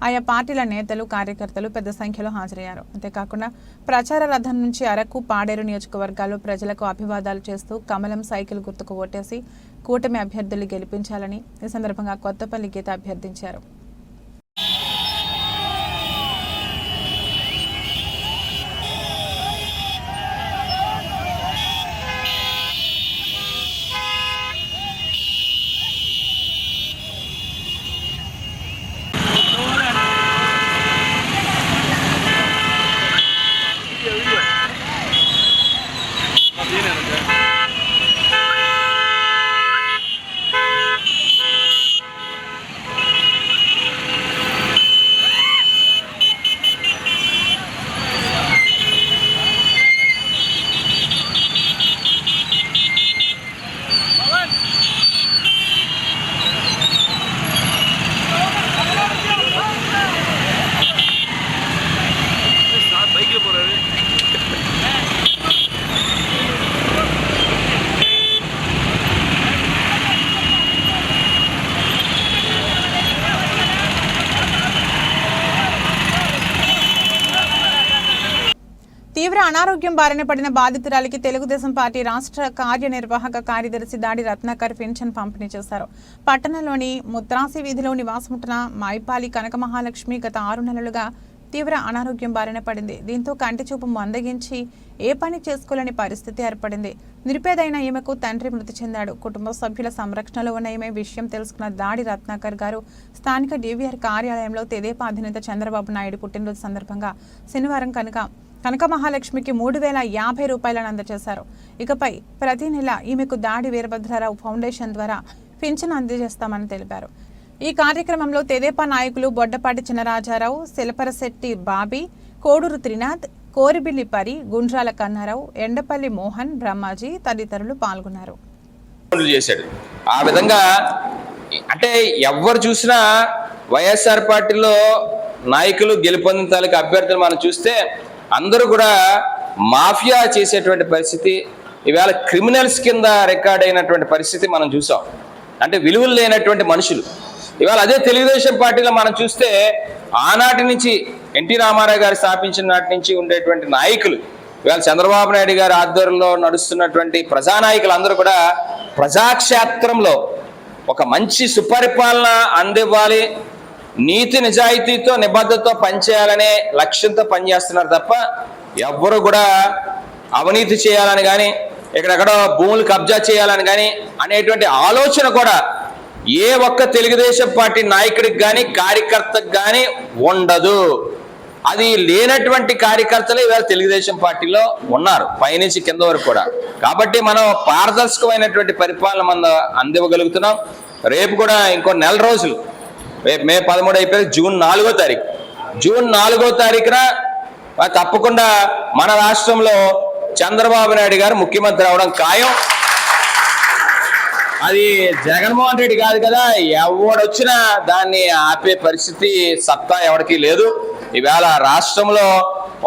ఆయా పార్టీల నేతలు, కార్యకర్తలు పెద్ద సంఖ్యలో హాజరయ్యారు. అంతేకాకుండా ప్రచార రథం నుంచి అరకు, పాడేరు నియోజకవర్గాల్లో ప్రజలకు అభివాదాలు చేస్తూ కమలం సైకిల్ గుర్తుకు ఓటేసి కూటమి అభ్యర్థులు గెలిపించాలని ఈ సందర్భంగా కొత్తపల్లి గీత అభ్యర్థించారు. తీవ్ర అనారోగ్యం బారిన పడిన బాధితురాలికి తెలుగుదేశం పార్టీ రాష్ట్ర కార్యనిర్వాహక కార్యదర్శి దాడి రత్నాకర్ పెన్షన్ పంపిణీ చేశారు. పట్టణంలోని ముత్రాసి వీధిలో నివాసముంటున్న మైపాలి కనక మహాలక్ష్మి గత 6 నెలలుగా తీవ్ర అనారోగ్యం బారిన పడింది. దీంతో కంటి చూపు మందగించి ఏ పని చేసుకోలేని పరిస్థితి ఏర్పడింది. నిరుపేదైన ఈమెకు తండ్రి మృతి చెందాడు. కుటుంబ సభ్యుల సంరక్షణలో ఉన్న ఈమె విషయం తెలుసుకున్న దాడి రత్నాకర్ గారు స్థానిక డీవీఆర్ కార్యాలయంలో తెదేపా అధినేత చంద్రబాబు నాయుడు పుట్టినరోజు సందర్భంగా శనివారం కనక మహాలక్ష్మికి 3050 రూపాయలను అందజేశారు. ఇకపై ప్రతి నెల ఈమెకు దాడి వీరభద్రరావు ఫౌండేషన్ ద్వారా పింఛను అందజేస్తామని తెలిపారు. ఈ కార్యక్రమంలో తెదేపా నాయకులు బొడ్డపాటి చినరాజారావు, శిలపరశెట్టి బాబీ, కోడూరు త్రినాథ్, కోరిబిల్లి పరి, గుండ్రాల కన్నారావు, ఎండపల్లి మోహన్, బ్రహ్మాజీ తదితరులు పాల్గొన్నారు. చేశాడు ఆ విధంగా అంటే ఎవరు చూసినా వైఎస్ఆర్ పార్టీలో నాయకులు గెలుపొందిన తాలూకు అభ్యర్థులు మనం చూస్తే అందరూ కూడా మాఫియా చేసేటువంటి పరిస్థితి, ఇవాళ క్రిమినల్స్ కింద రికార్డ్ అయినటువంటి పరిస్థితి మనం చూసాం. అంటే విలువలు లేనటువంటి మనుషులు. ఇవాళ అదే తెలుగుదేశం పార్టీలో మనం చూస్తే ఆనాటి నుంచి ఎన్టీ రామారావు గారు స్థాపించిన నాటి నుంచి ఉండేటువంటి నాయకులు, ఇవాళ చంద్రబాబు నాయుడు గారి ఆధ్వర్యంలో నడుస్తున్నటువంటి ప్రజానాయకులు అందరూ కూడా ప్రజాక్షేత్రంలో ఒక మంచి సుపరిపాలన అందివ్వాలి, నీతి నిజాయితీతో నిబద్ధతతో పనిచేయాలనే లక్ష్యంతో పనిచేస్తున్నారు తప్ప ఎవ్వరు కూడా అవినీతి చేయాలని కానీ ఎక్కడెక్కడో భూములు కబ్జా చేయాలని కానీ అనేటువంటి ఆలోచన కూడా ఏ ఒక్క తెలుగుదేశం పార్టీ నాయకుడికి కానీ కార్యకర్తకు కానీ ఉండదు. అది లేనటువంటి కార్యకర్తలు ఇవాళ తెలుగుదేశం పార్టీలో ఉన్నారు, పైనుంచి కింద వరకు కూడా. కాబట్టి మనం పారదర్శకమైనటువంటి పరిపాలన మనం అందివ్వగలుగుతున్నాం. రేపు కూడా ఇంకో నెల రోజులు, రేపు మే 13 అయిపోయి జూన్ 4వ తారీఖు, జూన్ 4వ తారీఖున తప్పకుండా మన రాష్ట్రంలో చంద్రబాబు నాయుడు గారు ముఖ్యమంత్రి అవడం ఖాయం. అది జగన్మోహన్ రెడ్డి కాదు కదా, ఎవడొచ్చినా దాన్ని ఆపే పరిస్థితి సత్తా ఎవరికి లేదు. ఈవేళ రాష్ట్రంలో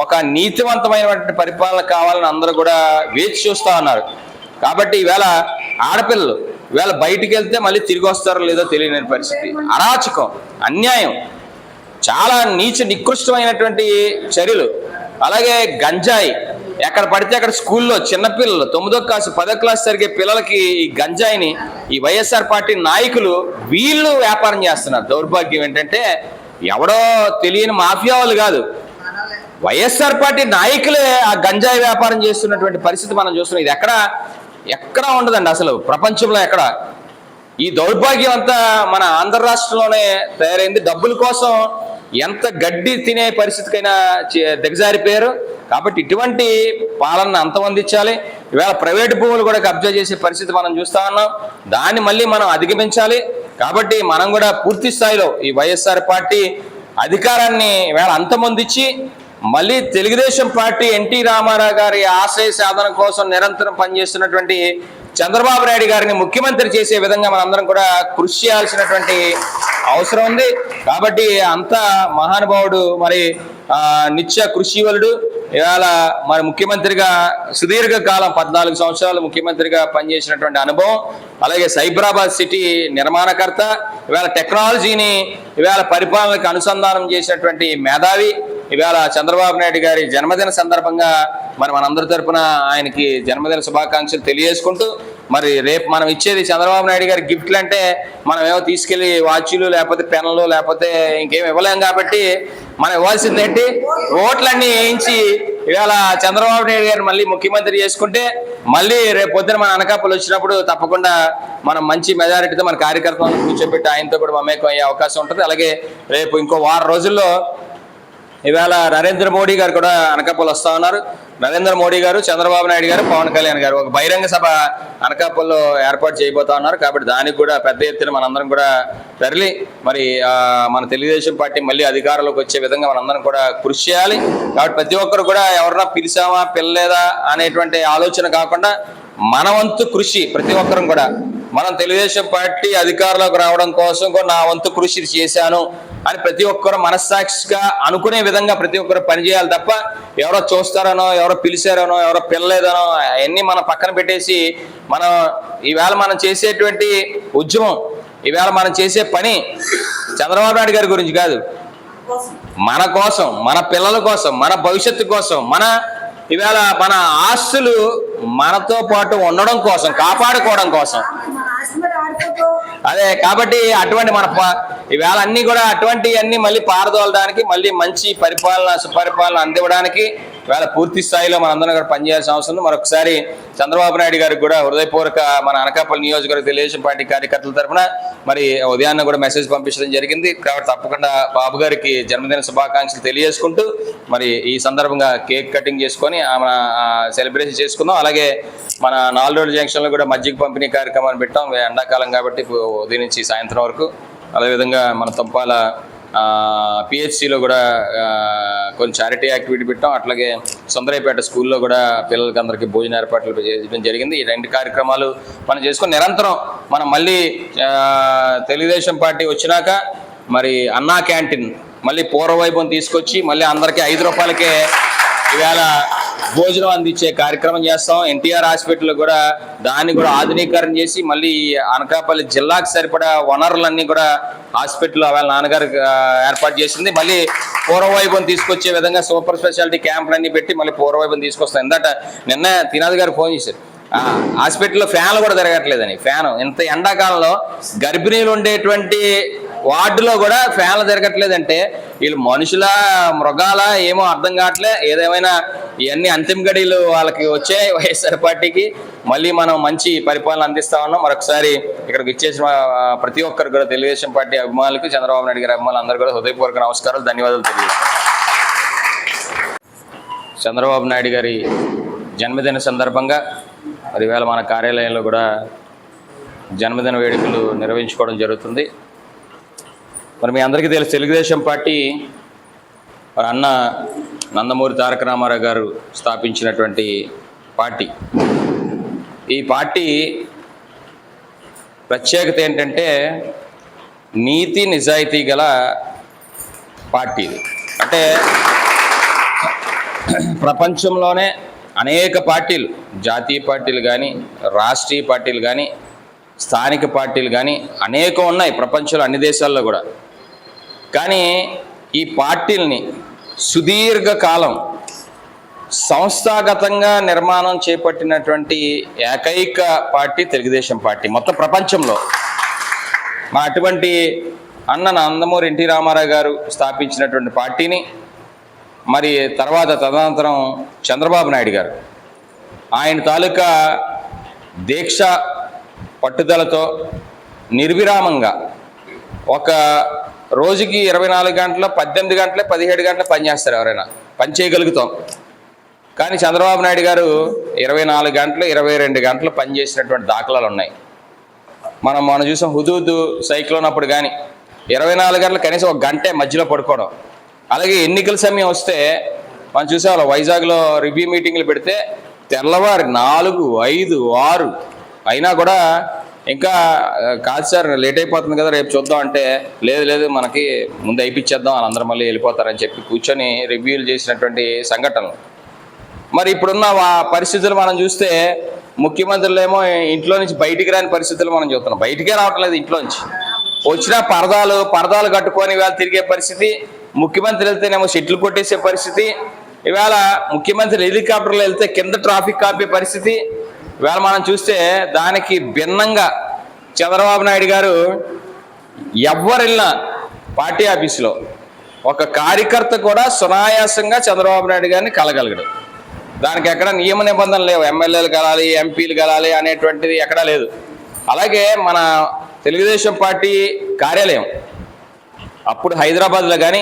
ఒక నీతివంతమైనటువంటి పరిపాలన కావాలని అందరూ కూడా వేచి చూస్తా ఉన్నారు. కాబట్టి ఈవేళ ఆడపిల్లలు ఈవేళ బయటికి వెళ్తే మళ్ళీ తిరిగి వస్తారో లేదో తెలియని పరిస్థితి, అరాచకం, అన్యాయం, చాలా నీచ నికృష్టమైనటువంటి చర్యలు. అలాగే గంజాయి ఎక్కడ పడితే అక్కడ స్కూల్లో చిన్నపిల్లలు 9వ క్లాసు 10వ క్లాసు జరిగే పిల్లలకి ఈ గంజాయిని ఈ వైఎస్ఆర్ పార్టీ నాయకులు వీళ్ళు వ్యాపారం చేస్తున్నారు. దౌర్భాగ్యం ఏంటంటే ఎవడో తెలియని మాఫియా వాళ్ళు కాదు, వైఎస్ఆర్ పార్టీ నాయకులే ఆ గంజాయి వ్యాపారం చేస్తున్నటువంటి పరిస్థితి మనం చూస్తున్నాం. ఇది ఎక్కడా ఉండదండి అసలు ప్రపంచంలో ఎక్కడ. ఈ దౌర్భాగ్యం అంతా మన ఆంధ్ర రాష్ట్రంలోనే తయారైంది. డబ్బుల కోసం ఎంత గడ్డి తినే పరిస్థితికైనా దిగజారిపోయారు. కాబట్టి ఇటువంటి పాలన అంతమందించాలి. ఇవాళ ప్రైవేటు భూములు కూడా కబ్జా చేసే పరిస్థితి మనం చూస్తా ఉన్నాం. దాన్ని మళ్ళీ మనం అధిగమించాలి. కాబట్టి మనం కూడా పూర్తి స్థాయిలో ఈ వైఎస్ఆర్ పార్టీ అధికారాన్ని ఇవాళ అంతమందించి మళ్ళీ తెలుగుదేశం పార్టీ ఎన్టీ రామారావు గారి ఆశయ సాధన కోసం నిరంతరం పనిచేస్తున్నటువంటి చంద్రబాబు నాయుడు గారిని ముఖ్యమంత్రి చేసే విధంగా మనందరం కూడా కృషి చేయాల్సినటువంటి అవసరం ఉంది. కాబట్టి అంత మహానుభావుడు మరి నిత్య కృషివలుడు ఇవాళ మరి ముఖ్యమంత్రిగా సుదీర్ఘకాలం 14 సంవత్సరాలు ముఖ్యమంత్రిగా పనిచేసినటువంటి అనుభవం, అలాగే సైబరాబాద్ సిటీ నిర్మాణకర్త, ఇవాళ టెక్నాలజీని ఇవాళ పరిపాలనకు అనుసంధానం చేసినటువంటి మేధావి. ఇవాళ చంద్రబాబు నాయుడు గారి జన్మదిన సందర్భంగా మరి మనందరి తరఫున ఆయనకి జన్మదిన శుభాకాంక్షలు తెలియజేసుకుంటూ, మరి రేపు మనం ఇచ్చేది చంద్రబాబు నాయుడు గారి గిఫ్ట్లు అంటే మనం ఏమో తీసుకెళ్లి వాచీలు లేకపోతే పెన్నులు లేకపోతే ఇంకేం ఇవ్వలేం. కాబట్టి మనం ఇవ్వాల్సింది ఏంటి, ఓట్లన్నీ వేయించి ఇవాళ చంద్రబాబు నాయుడు గారిని మళ్ళీ ముఖ్యమంత్రి చేసుకుంటే మళ్ళీ రేపు పొద్దున మన అనకాపల్లి వచ్చినప్పుడు తప్పకుండా మనం మంచి మెజారిటీతో మన కార్యకర్తలను కూర్చోబెట్టి ఆయనతో కూడా మమేకం అయ్యే అవకాశం ఉంటుంది. అలాగే రేపు ఇంకో వారం రోజుల్లో ఇవాళ నరేంద్ర మోడీ గారు కూడా అనకాపల్లి వస్తా ఉన్నారు. నరేంద్ర మోడీ గారు, చంద్రబాబు నాయుడు గారు, పవన్ కళ్యాణ్ గారు ఒక బహిరంగ సభ అనకాపల్లిలో ఏర్పాటు చేయబోతా ఉన్నారు. కాబట్టి దానికి కూడా పెద్ద ఎత్తున మనందరం కూడా తరలి మరి మన తెలుగుదేశం పార్టీ మళ్ళీ అధికారంలోకి వచ్చే విధంగా మనందరం కూడా కృషి చేయాలి. కాబట్టి ప్రతి ఒక్కరు కూడా ఎవరన్నా పిలిచామా పిల్లలేదా అనేటువంటి ఆలోచన కాకుండా మన వంతు కృషి ప్రతి ఒక్కరం కూడా మనం తెలుగుదేశం పార్టీ అధికారంలోకి రావడం కోసం కూడా నా వంతు కృషి చేశాను అని ప్రతి ఒక్కరు మనస్సాక్షిగా అనుకునే విధంగా ప్రతి ఒక్కరు పనిచేయాలి తప్ప ఎవరో చూస్తారనో ఎవరో పిలిచారనో ఎవరో పిల్లలేదనో అవన్నీ మనం పక్కన పెట్టేసి మనం ఈవేళ మనం చేసేటువంటి ఉద్యమం, ఈవేళ మనం చేసే పని చంద్రబాబు నాయుడు గారి గురించి కాదు, మన కోసం, మన పిల్లల కోసం, మన భవిష్యత్తు కోసం, ఇవాళ మన ఆస్తులు మనతో పాటు ఉండడం కోసం, కాపాడుకోవడం కోసం. అదే కాబట్టి అటువంటి మన ఇవాళ అన్ని కూడా అటువంటి అన్ని మళ్ళీ పారదోలడానికి, మళ్ళీ మంచి పరిపాలన సుపరిపాలన అందివ్వడానికి ఇవాళ పూర్తి స్థాయిలో మనందరం కూడా పనిచేయాల్సిన అవసరం ఉంది. మరొకసారి చంద్రబాబు నాయుడు గారికి కూడా హృదయపూర్వక మన అనకాపల్లి నియోజకవర్గ తెలుగుదేశం పార్టీ కార్యకర్తల తరఫున మరి ఉదయాన్న కూడా మెసేజ్ పంపించడం జరిగింది. కాబట్టి తప్పకుండా బాబు గారికి జన్మదిన శుభాకాంక్షలు తెలియజేసుకుంటూ మరి ఈ సందర్భంగా కేక్ కటింగ్ చేసుకొని మన సెలబ్రేషన్ చేసుకుందాం. అలాగే మన 4 రోడ్ల జంక్షన్లో కూడా మజ్జిగ పంపిణీ కార్యక్రమాన్ని పెట్టాం. ఎండాకాలం కాబట్టి ఉదయం నుంచి సాయంత్రం వరకు. అదేవిధంగా మన తంపాల పిహెచ్సిలో కూడా కొంచెం చారిటీ యాక్టివిటీ పెట్టాం. అట్లాగే సుందరైపేట స్కూల్లో కూడా పిల్లలకి అందరికీ భోజన ఏర్పాట్లు చేయడం జరిగింది. ఈ 2 కార్యక్రమాలు మనం చేసుకొని నిరంతరం మనం మళ్ళీ తెలుగుదేశం పార్టీ వచ్చినాక మరి అన్నా క్యాంటీన్ మళ్ళీ పూర్వవైభవం తీసుకొచ్చి మళ్ళీ అందరికీ 5 రూపాయలకే ఇవాళ భోజనం అందించే కార్యక్రమం చేస్తాం. ఎన్టీఆర్ హాస్పిటల్ కూడా దాన్ని కూడా ఆధునీకరణ చేసి మళ్ళీ అనకాపల్లి జిల్లాకు సరిపడా వనరులన్నీ కూడా హాస్పిటల్ వాళ్ళ నాన్నగారు ఏర్పాటు చేసింది. మళ్ళీ పూర్వవైభవం తీసుకొచ్చే విధంగా సూపర్ స్పెషాలిటీ క్యాంపులన్నీ పెట్టి మళ్ళీ పూర్వవైభవం తీసుకొస్తాం. ఎందుకంటే నిన్న తినాది గారు ఫోన్ చేశారు, హాస్పిటల్లో ఫ్యాన్లు కూడా తిరగట్లేదని. ఫ్యాను ఇంత ఎండాకాలంలో గర్భిణీలు ఉండేటువంటి వార్డులో కూడా ఫ్యాన్లు తిరగట్లేదంటే వీళ్ళు మనుషుల మృగాల ఏమో అర్థం కావట్లే. ఏదేమైనా ఇవన్నీ అంతిమ గడియలు వాళ్ళకి వచ్చాయి వైఎస్ఆర్ పార్టీకి. మళ్ళీ మనం మంచి పరిపాలన అందిస్తా ఉన్నాం. మరొకసారి ఇక్కడికి ఇచ్చేసిన ప్రతి ఒక్కరు కూడా తెలుగుదేశం పార్టీ అభిమానులకు, చంద్రబాబు నాయుడు గారి అభిమానులు అందరూ కూడా హృదయపూర్వక నమస్కారాలు, ధన్యవాదాలు తెలియజేస్తాం. చంద్రబాబు నాయుడు గారి జన్మదిన సందర్భంగా మరి వేళ మన కార్యాలయంలో కూడా జన్మదిన వేడుకలు నిర్వహించుకోవడం జరుగుతుంది. మరి మీ అందరికీ తెలుసు, తెలుగుదేశం పార్టీ మరి అన్న నందమూరి తారక రామారావు గారు స్థాపించినటువంటి పార్టీ. ఈ పార్టీ ప్రత్యేకత ఏంటంటే నీతి నిజాయితీ గల పార్టీ ఇది. అంటే ప్రపంచంలోనే అనేక పార్టీలు, జాతీయ పార్టీలు కానీ, రాష్ట్రీయ పార్టీలు కానీ, స్థానిక పార్టీలు కానీ అనేకం ఉన్నాయి ప్రపంచంలో అన్ని దేశాల్లో కూడా. కానీ ఈ పార్టీలని సుదీర్ఘకాలం సంస్థాగతంగా నిర్మాణం చేపట్టినటువంటి ఏకైక పార్టీ తెలుగుదేశం పార్టీ మొత్తం ప్రపంచంలో. మా అటువంటి అన్న నందమూరి ఎన్టీ రామారావు గారు స్థాపించినటువంటి పార్టీని మరి తర్వాత తదనంతరం చంద్రబాబు నాయుడు గారు ఆయన తాలూకా దీక్ష పట్టుదలతో నిర్విరామంగా ఒక రోజుకి 24 గంటలు 18 గంటలు 17 గంటలు పనిచేస్తారు, ఎవరైనా పని చేయగలుగుతాం. కానీ చంద్రబాబు నాయుడు గారు 24 గంటలు 22 గంటలు పనిచేసినటువంటి దాఖలాలు ఉన్నాయి. మనం చూసాం హుదూద్ సైక్లోన్ అప్పుడు కానీ 24 గంటలు కనీసం ఒక గంటే మధ్యలో పడుకోవడం. అలాగే ఎన్నికల సమయం వస్తే మనం చూసాం వైజాగ్లో రివ్యూ మీటింగ్లు పెడితే తెల్లవారు 4, 5, 6 అయినా కూడా ఇంకా కాదు సార్ లేట్ అయిపోతుంది కదా రేపు చూద్దాం అంటే లేదు మనకి ముందు అయిపించేద్దాం వాళ్ళందరూ మళ్ళీ వెళ్ళిపోతారని చెప్పి కూర్చొని రివ్యూలు చేసినటువంటి సంఘటనలు. మరి ఇప్పుడున్న పరిస్థితులు మనం చూస్తే ముఖ్యమంత్రులు ఏమో ఇంట్లో నుంచి బయటికి రాని పరిస్థితులు మనం చూస్తున్నాం. బయటికే రావట్లేదు ఇంట్లో నుంచి. వచ్చినా పరదాలు కట్టుకొని ఇవాళ తిరిగే పరిస్థితి. ముఖ్యమంత్రి వెళ్తేనేమో షెట్లు కొట్టేసే పరిస్థితి. ఇవాళ ముఖ్యమంత్రి హెలికాప్టర్లో వెళ్తే కింద ట్రాఫిక్ ఆపే పరిస్థితి. ఇవాళ మనం చూస్తే దానికి భిన్నంగా చంద్రబాబు నాయుడు గారు ఎవరు వెళ్ళినా పార్టీ ఆఫీసులో ఒక కార్యకర్త కూడా సునాయాసంగా చంద్రబాబు నాయుడు గారిని కలగలగడు. దానికి ఎక్కడ నియమ నిబంధనలు లేవు. ఎమ్మెల్యేలు కలాలి, ఎంపీలు కలాలి అనేటువంటిది ఎక్కడా లేదు. అలాగే మన తెలుగుదేశం పార్టీ కార్యాలయం అప్పుడు హైదరాబాద్లో కానీ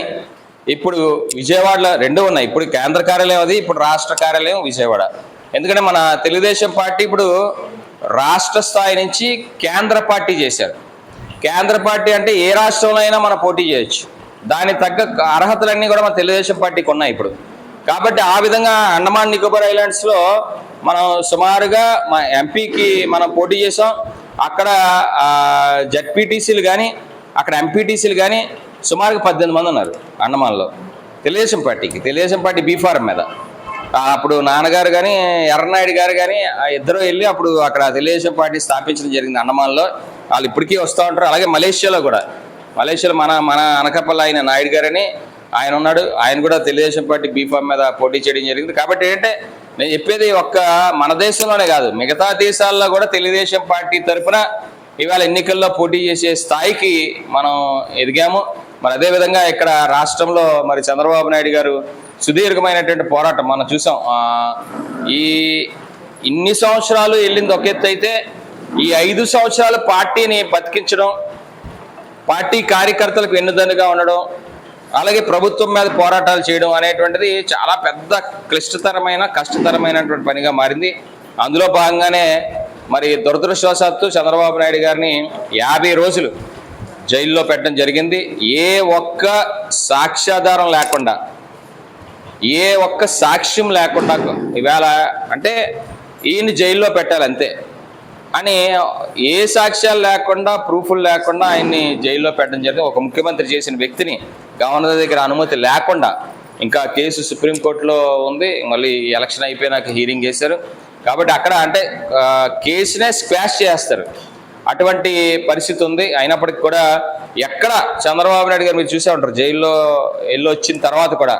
ఇప్పుడు విజయవాడలో 2 ఉన్నాయి. ఇప్పుడు కేంద్ర కార్యాలయం అది, ఇప్పుడు రాష్ట్ర కార్యాలయం విజయవాడ. ఎందుకంటే మన తెలుగుదేశం పార్టీ ఇప్పుడు రాష్ట్ర స్థాయి నుంచి కేంద్ర పార్టీ చేశారు. కేంద్ర పార్టీ అంటే ఏ రాష్ట్రంలో అయినా మనం పోటీ చేయొచ్చు. దానికి తగ్గ అర్హతలన్నీ కూడా మన తెలుగుదేశం పార్టీకి ఉన్నాయి ఇప్పుడు. కాబట్టి ఆ విధంగా అండమాన్ నికోబార్ ఐలాండ్స్లో మనం సుమారుగా మా ఎంపీకి మనం పోటీ చేసాం. అక్కడ జడ్పీటీసీలు కానీ అక్కడ ఎంపీటీసీలు కానీ సుమారుగా 18 మంది ఉన్నారు అండమాన్లో తెలుగుదేశం పార్టీ బీఫారం మీద. అప్పుడు నాన్నగారు కానీ ఎర్రనాయుడు గారు కానీ ఇద్దరు వెళ్ళి అప్పుడు అక్కడ తెలుగుదేశం పార్టీ స్థాపించడం జరిగింది అండమాన్లో. వాళ్ళు ఇప్పటికీ వస్తూ ఉంటారు. అలాగే మలేషియాలో మన అనకాపల్లి ఆయన నాయుడు గారని ఆయన ఉన్నాడు. ఆయన కూడా తెలుగుదేశం పార్టీ బీఫామ్ మీద పోటీ చేయడం జరిగింది. కాబట్టి ఏంటంటే నేను చెప్పేది ఒక్క మన దేశంలోనే కాదు, మిగతా దేశాల్లో కూడా తెలుగుదేశం పార్టీ తరఫున ఇవాళ ఎన్నికల్లో పోటీ చేసే స్థాయికి మనం ఎదిగాము. మరి అదేవిధంగా ఇక్కడ రాష్ట్రంలో మరి చంద్రబాబు నాయుడు గారు సుదీర్ఘమైనటువంటి పోరాటం మనం చూసాం. ఇన్ని సంవత్సరాలు వెళ్ళింది ఒక ఎత్తు అయితే ఈ 5 సంవత్సరాలు పార్టీని బతికించడం, పార్టీ కార్యకర్తలకు వెన్నుదన్నుగా ఉండడం, అలాగే ప్రభుత్వం మీద పోరాటాలు చేయడం అనేటువంటిది చాలా పెద్ద కష్టతరమైనటువంటి పనిగా మారింది. అందులో భాగంగానే మరి దురదృష్టవశాత్తు చంద్రబాబు నాయుడు గారిని 50 రోజులు జైల్లో పెట్టడం జరిగింది. ఏ ఒక్క సాక్ష్యాధారం లేకుండా, ఏ ఒక్క సాక్ష్యం లేకుండా ఇవాళ అంటే ఈయన్ని జైల్లో పెట్టాలి అంతే అని ఏ సాక్ష్యాలు లేకుండా, ప్రూఫ్లు లేకుండా ఆయన్ని జైల్లో పెట్టడం జరిగింది. ఒక ముఖ్యమంత్రి చేసిన వ్యక్తిని గవర్నర్ దగ్గర అనుమతి లేకుండా, ఇంకా కేసు సుప్రీంకోర్టులో ఉంది, మళ్ళీ ఎలక్షన్ అయిపోయినాక హీరింగ్ చేశారు. కాబట్టి అక్కడ అంటే కేసునే స్క్వాష్ చేస్తారు, అటువంటి పరిస్థితి ఉంది. అయినప్పటికీ కూడా ఎక్కడ చంద్రబాబు నాయుడు గారు మీరు చూసే ఉంటారు, జైల్లో వెళ్ళి వచ్చిన తర్వాత కూడా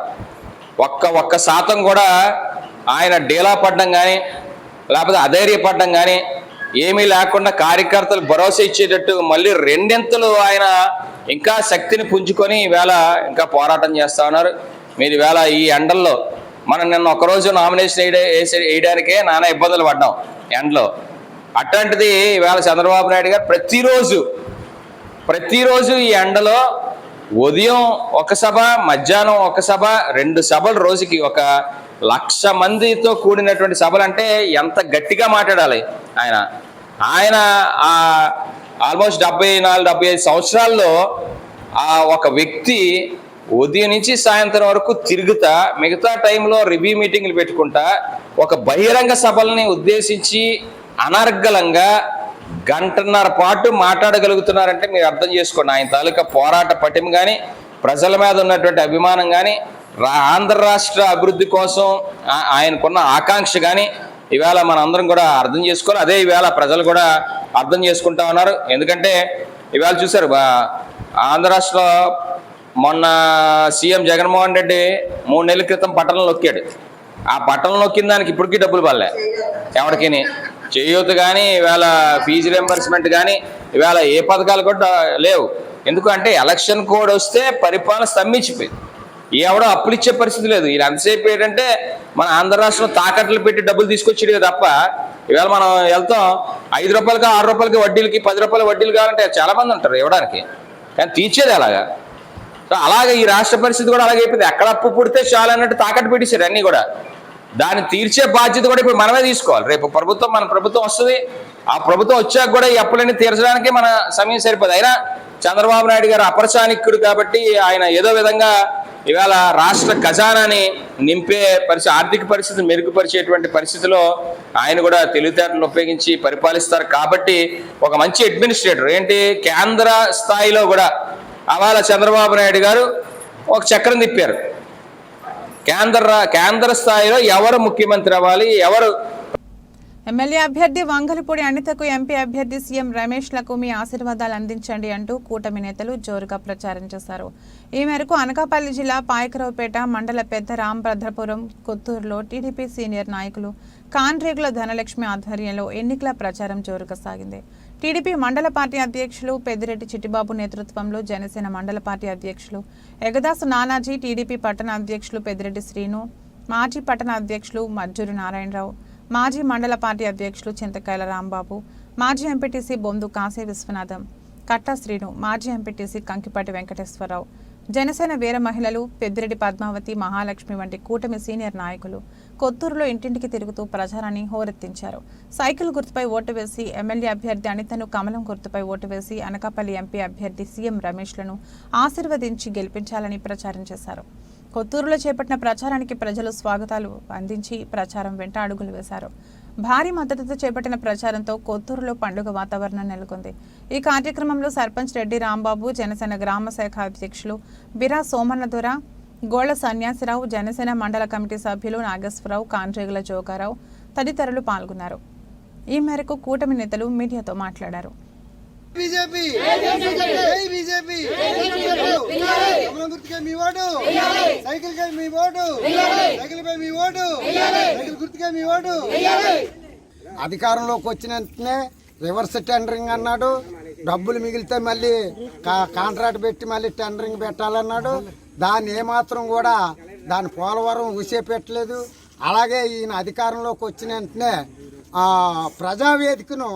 ఒక్క శాతం కూడా ఆయన డేలా పడడం కానీ లేకపోతే అధైర్యపడడం కానీ ఏమీ లేకుండా కార్యకర్తలు భరోసా ఇచ్చేటట్టు మళ్ళీ 2 ఆయన ఇంకా శక్తిని పుంజుకొని ఈవేళ ఇంకా పోరాటం చేస్తూ ఉన్నారు. మీరు ఈవేళ ఈ ఎండల్లో మనం నిన్న ఒకరోజు నామినేషన్ వేయడానికే నానా ఇబ్బందులు పడ్డాం ఎండలో. అట్లాంటిది ఈవేళ చంద్రబాబు నాయుడు గారు ప్రతిరోజు ఈ ఎండలో ఉదయం ఒక సభ, మధ్యాహ్నం ఒక సభ, 2 సభలు రోజుకి 1,00,000 మందితో కూడినటువంటి సభలు అంటే ఎంత గట్టిగా మాట్లాడాలి ఆయన ఆల్మోస్ట్ 74-75 సంవత్సరాల్లో ఒక వ్యక్తి ఉదయం నుంచి సాయంత్రం వరకు తిరుగుతా, మిగతా టైంలో రివ్యూ మీటింగ్లు పెట్టుకుంటా ఒక బహిరంగ సభల్ని ఉద్దేశించి అనర్గళంగా 1.5 గంటల పాటు మాట్లాడగలుగుతున్నారంటే మీరు అర్థం చేసుకోండి. ఆయన తాలూకా పోరాట పటిమ కానీ, ప్రజల మీద ఉన్నటువంటి అభిమానం కానీ, ఆంధ్ర రాష్ట్ర అభివృద్ధి కోసం ఆయనకున్న ఆకాంక్ష కానీ ఇవాళ మన అందరం కూడా అర్థం చేసుకోవాలి. అదే ఈవేళ ప్రజలు కూడా అర్థం చేసుకుంటా ఉన్నారు. ఎందుకంటే ఇవాళ చూసారు ఆంధ్ర రాష్ట్రంలో మొన్న సీఎం జగన్మోహన్ రెడ్డి 3 నెలల క్రితం పట్టణం నొక్కాడు. ఆ పట్టణం నొక్కిన దానికి ఇప్పటికీ డబ్బులు పడలే ఎవరికి. చేయూత కానీ ఇవాళ ఫీజు రియంబర్స్మెంట్ కానీ ఇవాళ ఏ పథకాలు కూడా లేవు. ఎందుకంటే ఎలక్షన్ కోడ్ వస్తే పరిపాలన స్తంభించిపోయింది. ఎవడో అప్పులు ఇచ్చే పరిస్థితి లేదు. ఇది ఎంతసేపు ఏంటంటే మన ఆంధ్ర రాష్ట్రంలో తాకట్లు పెట్టి డబ్బులు తీసుకొచ్చేది తప్ప ఇవాళ మనం వెళ్తాం 5 రూపాయలకి 6 రూపాయలకి వడ్డీలకి 10 రూపాయల వడ్డీలు కావాలంటే చాలా మంది ఉంటారు ఇవ్వడానికి, కానీ తీర్చేది అలాగా. సో అలాగే ఈ రాష్ట్ర పరిస్థితి కూడా అలాగే అయిపోయింది. ఎక్కడ అప్పు పుడితే చాలు అన్నట్టు తాకట్టు పెట్టేశారు అన్నీ కూడా. దాన్ని తీర్చే బాధ్యత కూడా ఇప్పుడు మనమే తీసుకోవాలి. రేపు మన ప్రభుత్వం వస్తుంది. ఆ ప్రభుత్వం వచ్చాక కూడా ఈ అప్పులన్నీ తీర్చడానికి మన సమయం సరిపోదు. అయినా చంద్రబాబు నాయుడు గారు అపరచానికుడు కాబట్టి ఆయన ఏదో విధంగా ఇవాళ రాష్ట్ర ఖజానాని నింపే ఆర్థిక పరిస్థితిని మెరుగుపరిచేటువంటి పరిస్థితిలో ఆయన కూడా తెలివితేటలను ఉపయోగించి పరిపాలిస్తారు. కాబట్టి ఒక మంచి అడ్మినిస్ట్రేటర్ ఏంటి కేంద్ర స్థాయిలో కూడా అవాళ చంద్రబాబు నాయుడు గారు ఒక చక్రం తిప్పారు. కేంద్ర స్థాయిలో ఎవరు ముఖ్యమంత్రి అవ్వాలి, ఎవరు ఎమ్మెల్యే అభ్యర్థి వంగలపూడి అనితకు ఎంపీ అభ్యర్థి సీఎం రమేష్లకు మీ ఆశీర్వాదాలు అందించండి అంటూ కూటమి నేతలు జోరుగా ప్రచారం చేశారు. ఈ మేరకు అనకాపల్లి జిల్లా పాయకరావుపేట మండల పెద్ద రామభద్రపురం కొత్తూరులో టీడీపీ సీనియర్ నాయకులు కాన్రేగుల ధనలక్ష్మి ఆధ్వర్యంలో ఎన్నికల ప్రచారం జోరుగా సాగింది. టీడీపీ మండల పార్టీ అధ్యక్షులు పెద్దిరెడ్డి చిట్టిబాబు నేతృత్వంలో జనసేన మండల పార్టీ అధ్యక్షులు ఎగదాసు నానాజీ, టీడీపీ పట్టణ అధ్యక్షులు పెద్దిరెడ్డి శ్రీను, మాజీ పట్టణ అధ్యక్షులు మజ్జూరి నారాయణరావు, మాజీ మండల పార్టీ అధ్యక్షులు చింతకాయల రాంబాబు, మాజీ ఎంపీటీసీ బొందు కాశీ విశ్వనాథం, కట్టా శ్రీను, మాజీ ఎంపీటీసీ కంకిపాటి వెంకటేశ్వరరావు, జనసేన వీర మహిళలు పెద్దిరెడ్డి పద్మావతి, మహాలక్ష్మి వంటి కూటమి సీనియర్ నాయకులు కొత్తూరులో ఇంటింటికి తిరుగుతూ ప్రచారాన్ని హోరెత్తించారు. సైకిల్ గుర్తుపై ఓటు వేసి ఎమ్మెల్యే అభ్యర్థి అనితను, కమలం గుర్తుపై ఓటు వేసి అనకాపల్లి ఎంపీ అభ్యర్థి సీఎం రమేష్లను ఆశీర్వదించి గెలిపించాలని ప్రచారం చేశారు. కొత్తూరులో చేపట్టిన ప్రచారానికి ప్రజలు స్వాగతాలు అందించి ప్రచారం వెంట అడుగులు వేశారు. భారీ మద్దతుతో చేపట్టిన ప్రచారంతో కొత్తూరులో పండుగ వాతావరణం నెలకొంది. ఈ కార్యక్రమంలో సర్పంచ్ రెడ్డి రాంబాబు, జనసేన గ్రామ శాఖ అధ్యక్షులు బిరా సోమన్నదొర, గోళ్ల సన్యాసిరావు, జనసేన మండల కమిటీ సభ్యులు నాగేశ్వరరావు, కాన్రేగుల జోగారావు తదితరులు పాల్గొన్నారు. ఈ మేరకు కూటమి నేతలు మీడియాతో మాట్లాడారు. అధికారంలోకి వచ్చిన వెంటనే రివర్స్ టెండరింగ్ అన్నాడు. డబ్బులు మిగిలితే మళ్ళీ కాంట్రాక్ట్ పెట్టి మళ్ళీ టెండరింగ్ పెట్టాలన్నాడు. దాన్ని ఏమాత్రం కూడా దాని పోలవరం ఊసే పెట్టలేదు. అలాగే ఈయన అధికారంలోకి వచ్చిన వెంటనే ప్రజావేదికను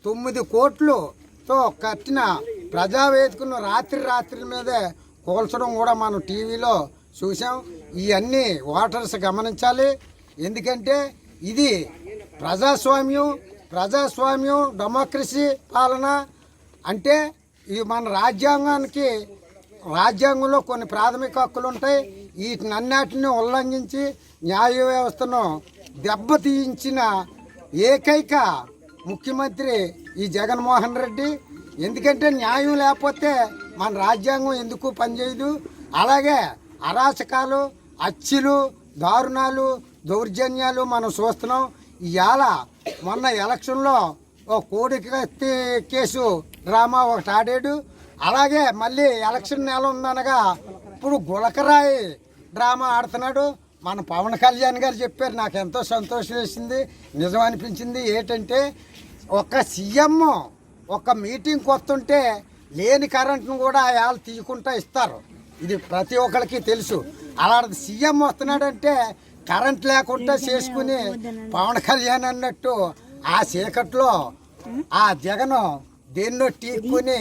9 కోట్లతో కట్టిన ప్రజావేదికను రాత్రి మీదే కూల్చడం కూడా మనం టీవీలో చూసాం. ఇవన్నీ ఓటర్స్ గమనించాలి. ఎందుకంటే ఇది ప్రజాస్వామ్యం డెమోక్రసీ పాలన అంటే ఇది మన రాజ్యాంగంలో కొన్ని ప్రాథమిక హక్కులు ఉంటాయి. వీటినన్నిటిని ఉల్లంఘించి న్యాయ వ్యవస్థను దెబ్బతీయించిన ఏకైక ముఖ్యమంత్రి ఈ జగన్మోహన్ రెడ్డి. ఎందుకంటే న్యాయం లేకపోతే మన రాజ్యాంగం ఎందుకు పనిచేయదు. అలాగే అరాచకాలు, హత్యలు, దారుణాలు, దౌర్జన్యాలు మనం చూస్తున్నాం. ఇవాళ మొన్న ఎలక్షన్లో ఓ కోడికత్తి కేసు డ్రామా ఒకటి ఆడాడు. అలాగే మళ్ళీ ఎలక్షన్ నెల ఉందనగా ఇప్పుడు గులకరాయి డ్రామా ఆడుతున్నాడు. మన పవన్ కళ్యాణ్ గారు చెప్పారు, నాకు ఎంతో సంతోషం వేసింది, నిజం అనిపించింది. ఏంటంటే ఒక సీఎం ఒక మీటింగ్కి వస్తుంటే లేని కరెంట్ను కూడా వాళ్ళు తీయకుండా ఇస్తారు. ఇది ప్రతి ఒక్కరికి తెలుసు. అలాంటి సీఎం వస్తున్నాడంటే కరెంట్ లేకుండా చేసుకుని పవన్ కళ్యాణ్ అన్నట్టు ఆ చీకట్లో ఆ జగన్ దేన్నో టీక్కుని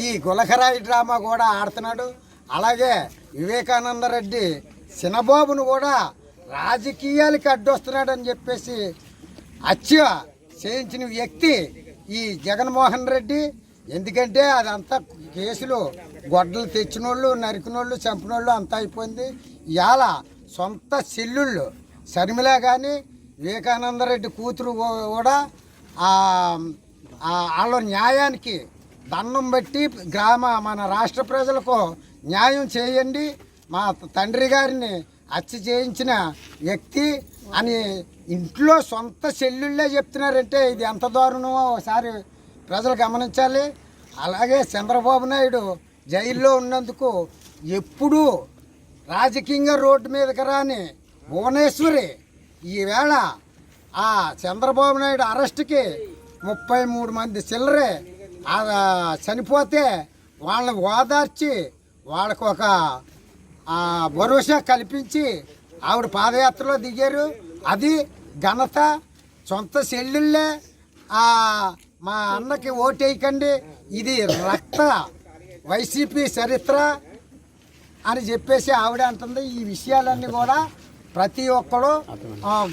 ఈ గులకరాయి డ్రామా కూడా ఆడుతున్నాడు. అలాగే వివేకానంద రెడ్డి చిన్నబాబును కూడా రాజకీయాలకి అడ్డొస్తున్నాడని చెప్పేసి హత్య చేయించిన వ్యక్తి ఈ జగన్మోహన్ రెడ్డి. ఎందుకంటే అదంతా కేసులు గొడ్డలు తెచ్చినోళ్ళు, నరికినోళ్ళు, చంపినోళ్ళు అంతా అయిపోయింది. ఇవాళ సొంత చెల్లుళ్ళు శర్మిల కానీ వివేకానంద రెడ్డి కూతురు కూడా వాళ్ళ న్యాయానికి దండం పెట్టి మన రాష్ట్ర ప్రజలకు న్యాయం చేయండి, మా తండ్రి గారిని హత్య చేయించిన వ్యక్తి అని ఇంట్లో సొంత చెల్లుళ్ళే చెప్తున్నారంటే ఇది ఎంత దారుణమో ఒకసారి ప్రజలు గమనించాలి. అలాగే చంద్రబాబు నాయుడు జైల్లో ఉన్నందుకు ఎప్పుడూ రాజకీయంగా రోడ్డు మీదకి రాని భువనేశ్వరి ఈవేళ ఆ చంద్రబాబు నాయుడు అరెస్ట్కి 33 మంది చిల్లరే చనిపోతే వాళ్ళని ఓదార్చి వాళ్ళకు ఒక భరోసా కల్పించి ఆవిడ పాదయాత్రలో దిగారు. అది ఘనత. సొంత చెల్లెళ్ళే మా అన్నకి ఓటేయకండి, ఇది రక్త వైసీపీ చరిత్ర అని చెప్పేసి ఆవిడ అంటుంది. ఈ విషయాలన్నీ కూడా ప్రతి ఒక్కరు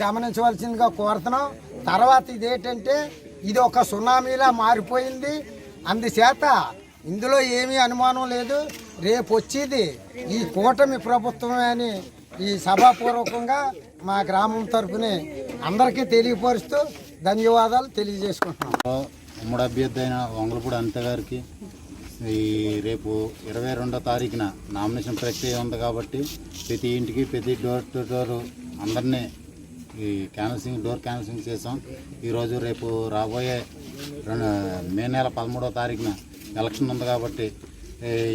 గమనించవలసిందిగా కోరుతున్నాం. తర్వాత ఇదేంటంటే ఇది ఒక సునామీలా మారిపోయింది. అందుచేత ఇందులో ఏమీ అనుమానం లేదు. రేపు వచ్చేది ఈ కూటమి ప్రభుత్వమే అని ఈ సభాపూర్వకంగా మా గ్రామం తరఫున అందరికీ తెలియపరుస్తూ ధన్యవాదాలు తెలియజేసుకుంటున్నాం. ఉమ్మడి అభ్యర్థి అయిన వంగలపూడి అనిత గారికి ఈ రేపు 22వ తారీఖున నామినేషన్ ప్రక్రియ ఉంది కాబట్టి ప్రతి ఇంటికి ప్రతి డోర్ టు డోర్ అందరినీ ఈ డోర్ క్యాన్వసింగ్ చేసాం. ఈరోజు రేపు రాబోయే మే నెల 13వ తారీఖున ఎలక్షన్ ఉంది కాబట్టి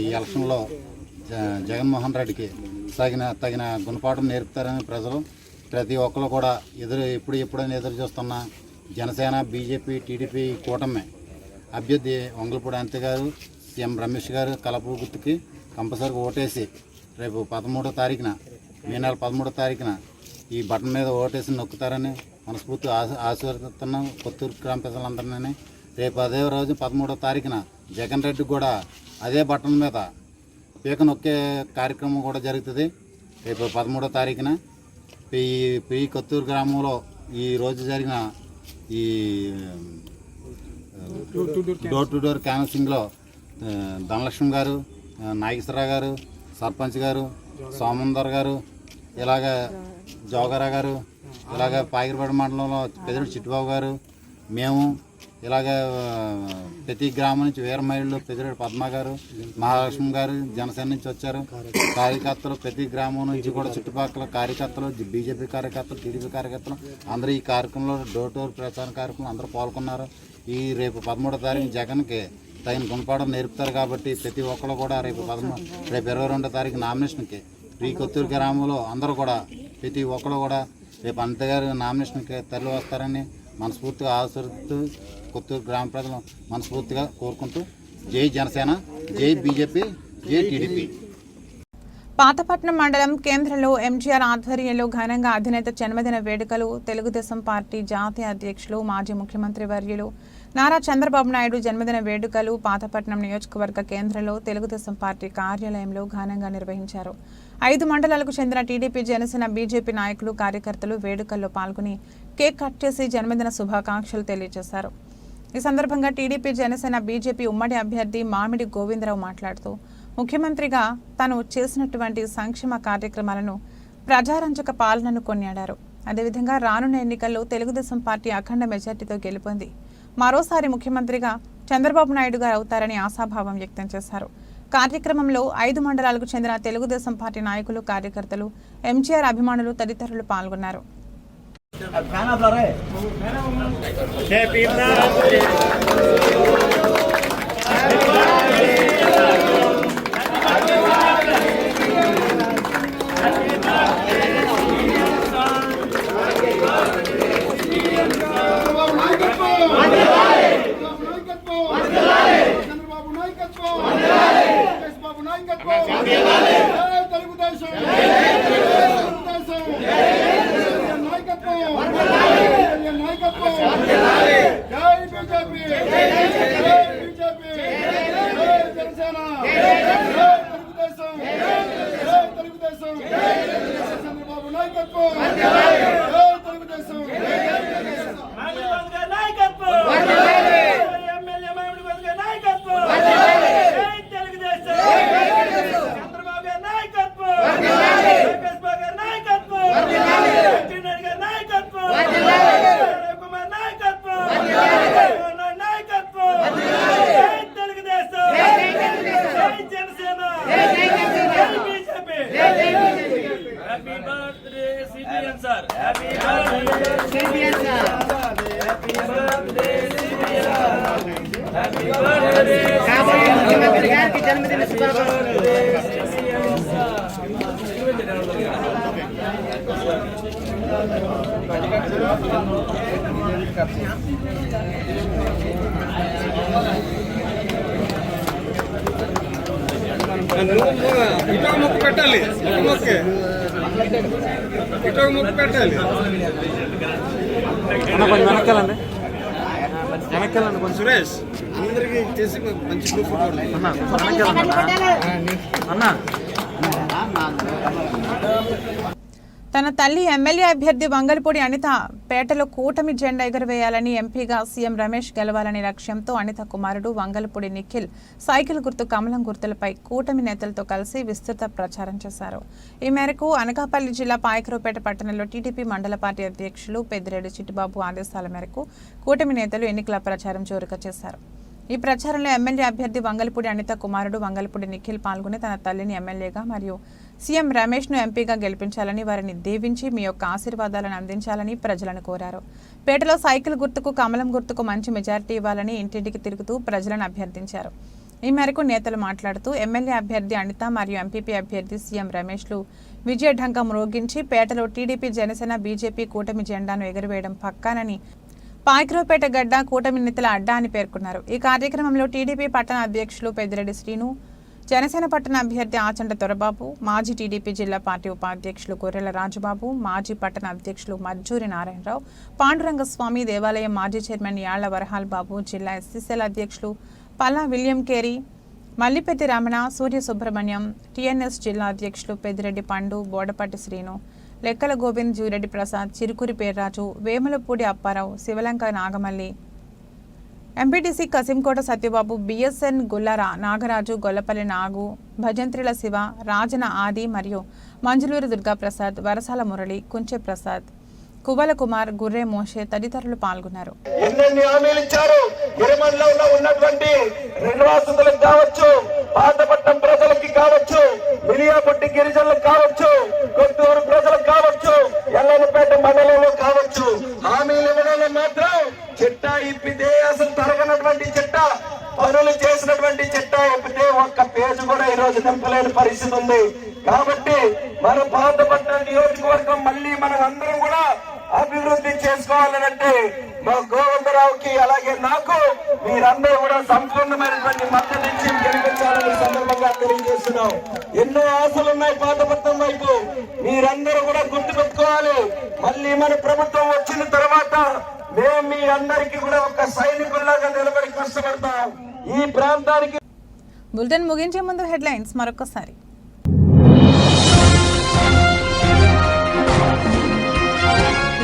ఈ ఎలక్షన్లో జగన్మోహన్ రెడ్డికి తగిన గుణపాఠం నేర్పుతారని ప్రజలు ప్రతి ఒక్కరు కూడా ఎప్పుడైనా ఎదురు చూస్తున్న జనసేన, బీజేపీ, టీడీపీ కూటమి అభ్యర్థి వంగలపూడి అనిత గారు, సీఎం రమేష్ గారు కలపు గుర్తుకి కంపల్సరీగా ఓటేసి రేపు 13వ తారీఖున మే నెల 13వ తారీఖున ఈ బటన్ మీద ఓటేసి నొక్కుతారని మనస్ఫూర్తి ఆశీర్వదిస్తున్నాం కొత్తూరు గ్రామ ప్రజలందరినీ. రేపు అదే రోజు 13వ తారీఖున జగన్ రెడ్డి కూడా అదే బటన్ మీద పీక నొక్కే కార్యక్రమం కూడా జరుగుతుంది. రేపు 13వ తారీఖున ఈ కొత్తూరు గ్రామంలో ఈ రోజు జరిగిన ఈ డోర్ టు డోర్ క్యాన్వసింగ్లో ధనలక్ష్మి గారు, నాగేశ్వరరావు గారు, సర్పంచ్ గారు, సోమందర్ గారు, ఇలాగ జోగరా గారు, ఇలాగ పాగిరిపేట మండలంలో పెద్దడు చిట్టుబాబు గారు, మేము ఇలాగ ప్రతి గ్రామం నుంచి వీర మహిళలు పెద్దడు పద్మ గారు, మహాలక్ష్మి గారు జనసేన నుంచి వచ్చారు. కార్యకర్తలు ప్రతి గ్రామం నుంచి కూడా చుట్టుపక్కల కార్యకర్తలు, బీజేపీ కార్యకర్తలు, టీడీపీ కార్యకర్తలు అందరూ ఈ కార్యక్రమంలో డోర్ టు డోర్ ప్రచార కార్యక్రమం అందరూ పాల్గొన్నారు. ఈ రేపు 13వ తారీఖు జగన్కి తగిన గుణపాఠం నేర్పుతారు కాబట్టి ప్రతి ఒక్కరు కూడా రేపు 22వ తారీఖు నామినేషన్కి ఈ కొత్తూరు గ్రామంలో అందరూ కూడా ప్రతి ఒక్కరు కూడా రేపు అనిత గారు నామినేషన్కి తరలి వస్తారని మనస్ఫూర్తిగా ఆశీర్వదిస్తూ కొత్తూరు గ్రామ ప్రజలు మనస్ఫూర్తిగా కోరుకుంటూ జై జనసేన, జై బీజేపీ, జై టీడీపీ. పాతపట్నం మండలం కేంద్రంలో ఎంజీఆర్ ఆధ్వర్యంలో ఘనంగా అధినేత జన్మదిన వేడుకలు. తెలుగుదేశం పార్టీ జాతీయ అధ్యక్షులు మాజీ ముఖ్యమంత్రి వర్యులు నారా చంద్రబాబు నాయుడు జన్మదిన వేడుకలు పాతపట్నం నియోజకవర్గ కేంద్రంలో తెలుగుదేశం పార్టీ కార్యాలయంలో ఘనంగా నిర్వహించారు. 5 మండలాలకు చెందిన టీడీపీ, జనసేన, బీజేపీ నాయకులు, కార్యకర్తలు వేడుకల్లో పాల్గొని కేక్ కట్ చేసి జన్మదిన శుభాకాంక్షలు తెలియజేశారు. ఈ సందర్భంగా టీడీపీ, జనసేన, బీజేపీ ఉమ్మడి అభ్యర్థి మామిడి గోవిందరావు మాట్లాడుతూ ముఖ్యమంత్రిగా తాను చేసినటువంటి సంక్షేమ కార్యక్రమాలను, ప్రజారంజక పాలనను కొనియాడారు. అదేవిధంగా రానున్న ఎన్నికల్లో తెలుగుదేశం పార్టీ అఖండ మెజార్టీతో గెలుపొంది మరోసారి ముఖ్యమంత్రిగా చంద్రబాబు నాయుడు గారు అవుతారని ఆశాభావం వ్యక్తం చేశారు. కార్యక్రమంలో 5 మండలాలకు చెందిన తెలుగుదేశం పార్టీ నాయకులు, కార్యకర్తలు, ఎంజీఆర్ అభిమానులు తదితరులు పాల్గొన్నారు. ఇటో ముక్కు పెట్టాలి, ఇటో ముక్కు పెట్టాలి. కొంచెం వెనక్కాలండి, వెనక్కాలండి కొంచెం. సురేష్ అందరికి చేసి మంచి గ్రూప్ అన్న వెనక్కాలండి అన్న. తన తల్లి ఎమ్మెల్యే అభ్యర్థి వంగలపూడి అనిత పేటలో కూటమి జెండా ఎగురవేయాలని ఎంపీగా సీఎం రమేష్ గెలవాలనే లక్ష్యంతో అనిత కుమారుడు వంగలపూడి నిఖిల్ సైకిల్ గుర్తు కమలం గుర్తులపై కూటమి నేతలతో కలిసి విస్తృత ప్రచారం చేశారు. ఈ మేరకు అనకాపల్లి జిల్లా పాయకరావుపేట పట్టణంలో టీడీపీ మండల పార్టీ అధ్యక్షులు పెద్దిరెడ్డి చిట్టిబాబు ఆదేశాల మేరకు కూటమి నేతలు ఎన్నికల ప్రచారం జోరుగా చేశారు. ఈ ప్రచారంలో ఎమ్మెల్యే అభ్యర్థి వంగలపూడి అనిత కుమారుడు వంగలపూడి నిఖిల్ పాల్గొని తన తల్లిని ఎమ్మెల్యేగా మరియు సీఎం రమేష్ను ఎంపీగా గెలిపించాలని వారిని దీవించి మీ యొక్క ఆశీర్వాదాలను అందించాలని ప్రజలను కోరారు. పేటలో సైకిల్ గుర్తుకు కమలం గుర్తుకు మంచి మెజారిటీ ఇవ్వాలని ఇంటింటికి తిరుగుతూ ప్రజలను అభ్యర్థించారు. ఈ మేరకు నేతలు మాట్లాడుతూ ఎమ్మెల్యే అభ్యర్థి అనిత మరియు ఎంపీపీ అభ్యర్థి సీఎం రమేష్లు విజయఢంకం మ్రోగించి పేటలో టీడీపీ జనసేన బీజేపీ కూటమి జెండాను ఎగురవేయడం పక్కానని పాయకరావుపేట గడ్డ కూటమి నేతల అడ్డా అని పేర్కొన్నారు. ఈ కార్యక్రమంలో టీడీపీ పట్టణ అధ్యక్షులు పెద్దిరెడ్డి శ్రీను, జనసేన పట్టణ అభ్యర్థి ఆచంట దొరబాబు, మాజీ టీడీపీ జిల్లా పార్టీ ఉపాధ్యక్షులు గొర్రెల రాజుబాబు, మాజీ పట్టణ అధ్యక్షులు మజ్జూరి నారాయణరావు, పాండురంగస్వామి, దేవాలయం మాజీ చైర్మన్ యాళ్ల వరహాల్ బాబు, జిల్లా ఎస్సీసీఎల్ అధ్యక్షులు పల్లా విలియం కేరీ, మల్లిపెద్ది రమణ, సూర్య సుబ్రహ్మణ్యం, టీఎన్ఎస్ జిల్లా అధ్యక్షులు పెద్దిరెడ్డి పండు, బోడపట్టి శ్రీను, లెక్కల గోవింద్, జూరెడ్డి ప్రసాద్, చిరుకురి పేర్రాజు, వేములపూడి అప్పారావు, శివలంక నాగమల్లి, ఎంపీటీసీ కసింకోట సత్యబాబు, బిఎస్ఎన్ గుల్లారా, నాగరాజు, గొల్లపల్లి నాగు, భజంత్రిల శివ, రాజన ఆది మరియు మంజులూరు దుర్గాప్రసాద్, వరసాల మురళి, కుంచె ప్రసాద్, కువల కుమార్, గుర్రే మోషే తదితరులు పాల్గొన్నారు. ఎన్నెన్ని హామీలు ఇచ్చారు. గిరిమండలంలో ఉన్నటువంటి నిర్వాసితులకు కావచ్చు, పాతపట్నం ప్రజలకి కావచ్చు, మిలియాపుట్టి గిరిజనులకు కావచ్చు, కొత్తూరు ప్రజలకు కావచ్చు, ఎల్లనపేట మండలంలో కావచ్చు, హామీలు ఇవ్వడంలో మాత్రం చిట్టా ఇప్పితే అసలు తరగనటువంటి చిట్టా, పనులు చేసినటువంటి చిట్టా ఇప్పితే ఒక్క పేజీ కూడా ఈ రోజు నింపలేని పరిస్థితి ఉంది. కాబట్టి మన పాతపట్నం నియోజకవర్గం మళ్ళీ మనం అందరం కూడా అభివృద్ధి చేసుకోవాలనంటే మా గోవిందరావుకి అలాగే నాకు మీరందరూ కూడా సంపూర్ణమైనటువంటి మద్దతు ఇచ్చి గెలిపించాలని సందర్భంగా తెలియజేస్తున్నాం. ఎన్నో ఆశలు ఉన్నాయి పాతపట్నం వైపు, మీరందరూ కూడా గుర్తుపెట్టుకోవాలి. మళ్ళీ మన ప్రభుత్వం వచ్చిన తర్వాత మేము మీ అందరికీ కూడా ఒక సైనికుల్లాగా నిలబడి కష్టపడతాం. ఈ ప్రాంతానికి బులెటిన్ ముగించే ముందు హెడ్లైన్స్ మరొకసారి.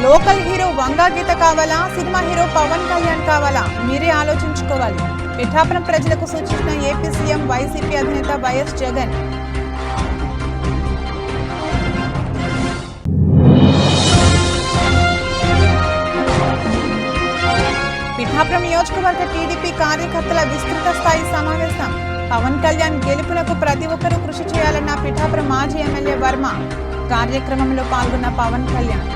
లోకల్ హీరో వంగా గీత కావాలా, సినిమా హీరో పవన్ కళ్యాణ్ కావాలా, మీరే ఆలోచించుకోవాలి. పిఠాపురం ప్రజలకు సూచించిన ఏపీ సీఎం వైసీపీ అధినేత వైఎస్ జగన్. పిఠాపురం నియోజకవర్గ టీడీపీ కార్యకర్తల విస్తృత స్థాయి సమావేశం. పవన్ కళ్యాణ్ గెలుపునకు ప్రతి ఒక్కరూ కృషి చేయాలన్న పిఠాపురం మాజీ ఎమ్మెల్యే వర్మ. కార్యక్రమంలో పాల్గొన్న పవన్ కళ్యాణ్.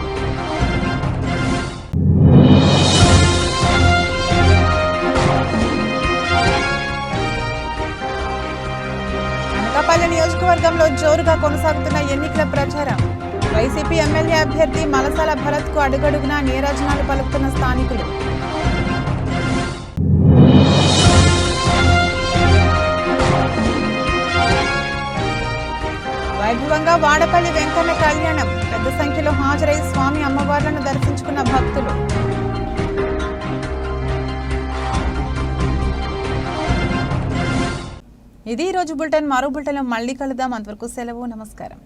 అనకాపల్లి నియోజకవర్గంలో జోరుగా కొనసాగుతున్న ఎన్నికల ప్రచారం. వైసీపీ ఎమ్మెల్యే అభ్యర్థి మలసాల భరత్ కు అడుగడుగునా నీరాజనాలు పలుకుతున్న స్థానికులు. వైభవంగా వాడపల్లి వెంకన్న కళ్యాణం. పెద్ద సంఖ్యలో హాజరై స్వామి అమ్మవార్లను దర్శించుకున్న భక్తులు. ఇది ఈ రోజు బులెటిన్. మరో బులెటిన్లో మళ్ళీ కలుద్దాం. అంతవరకు సెలవు. నమస్కారం.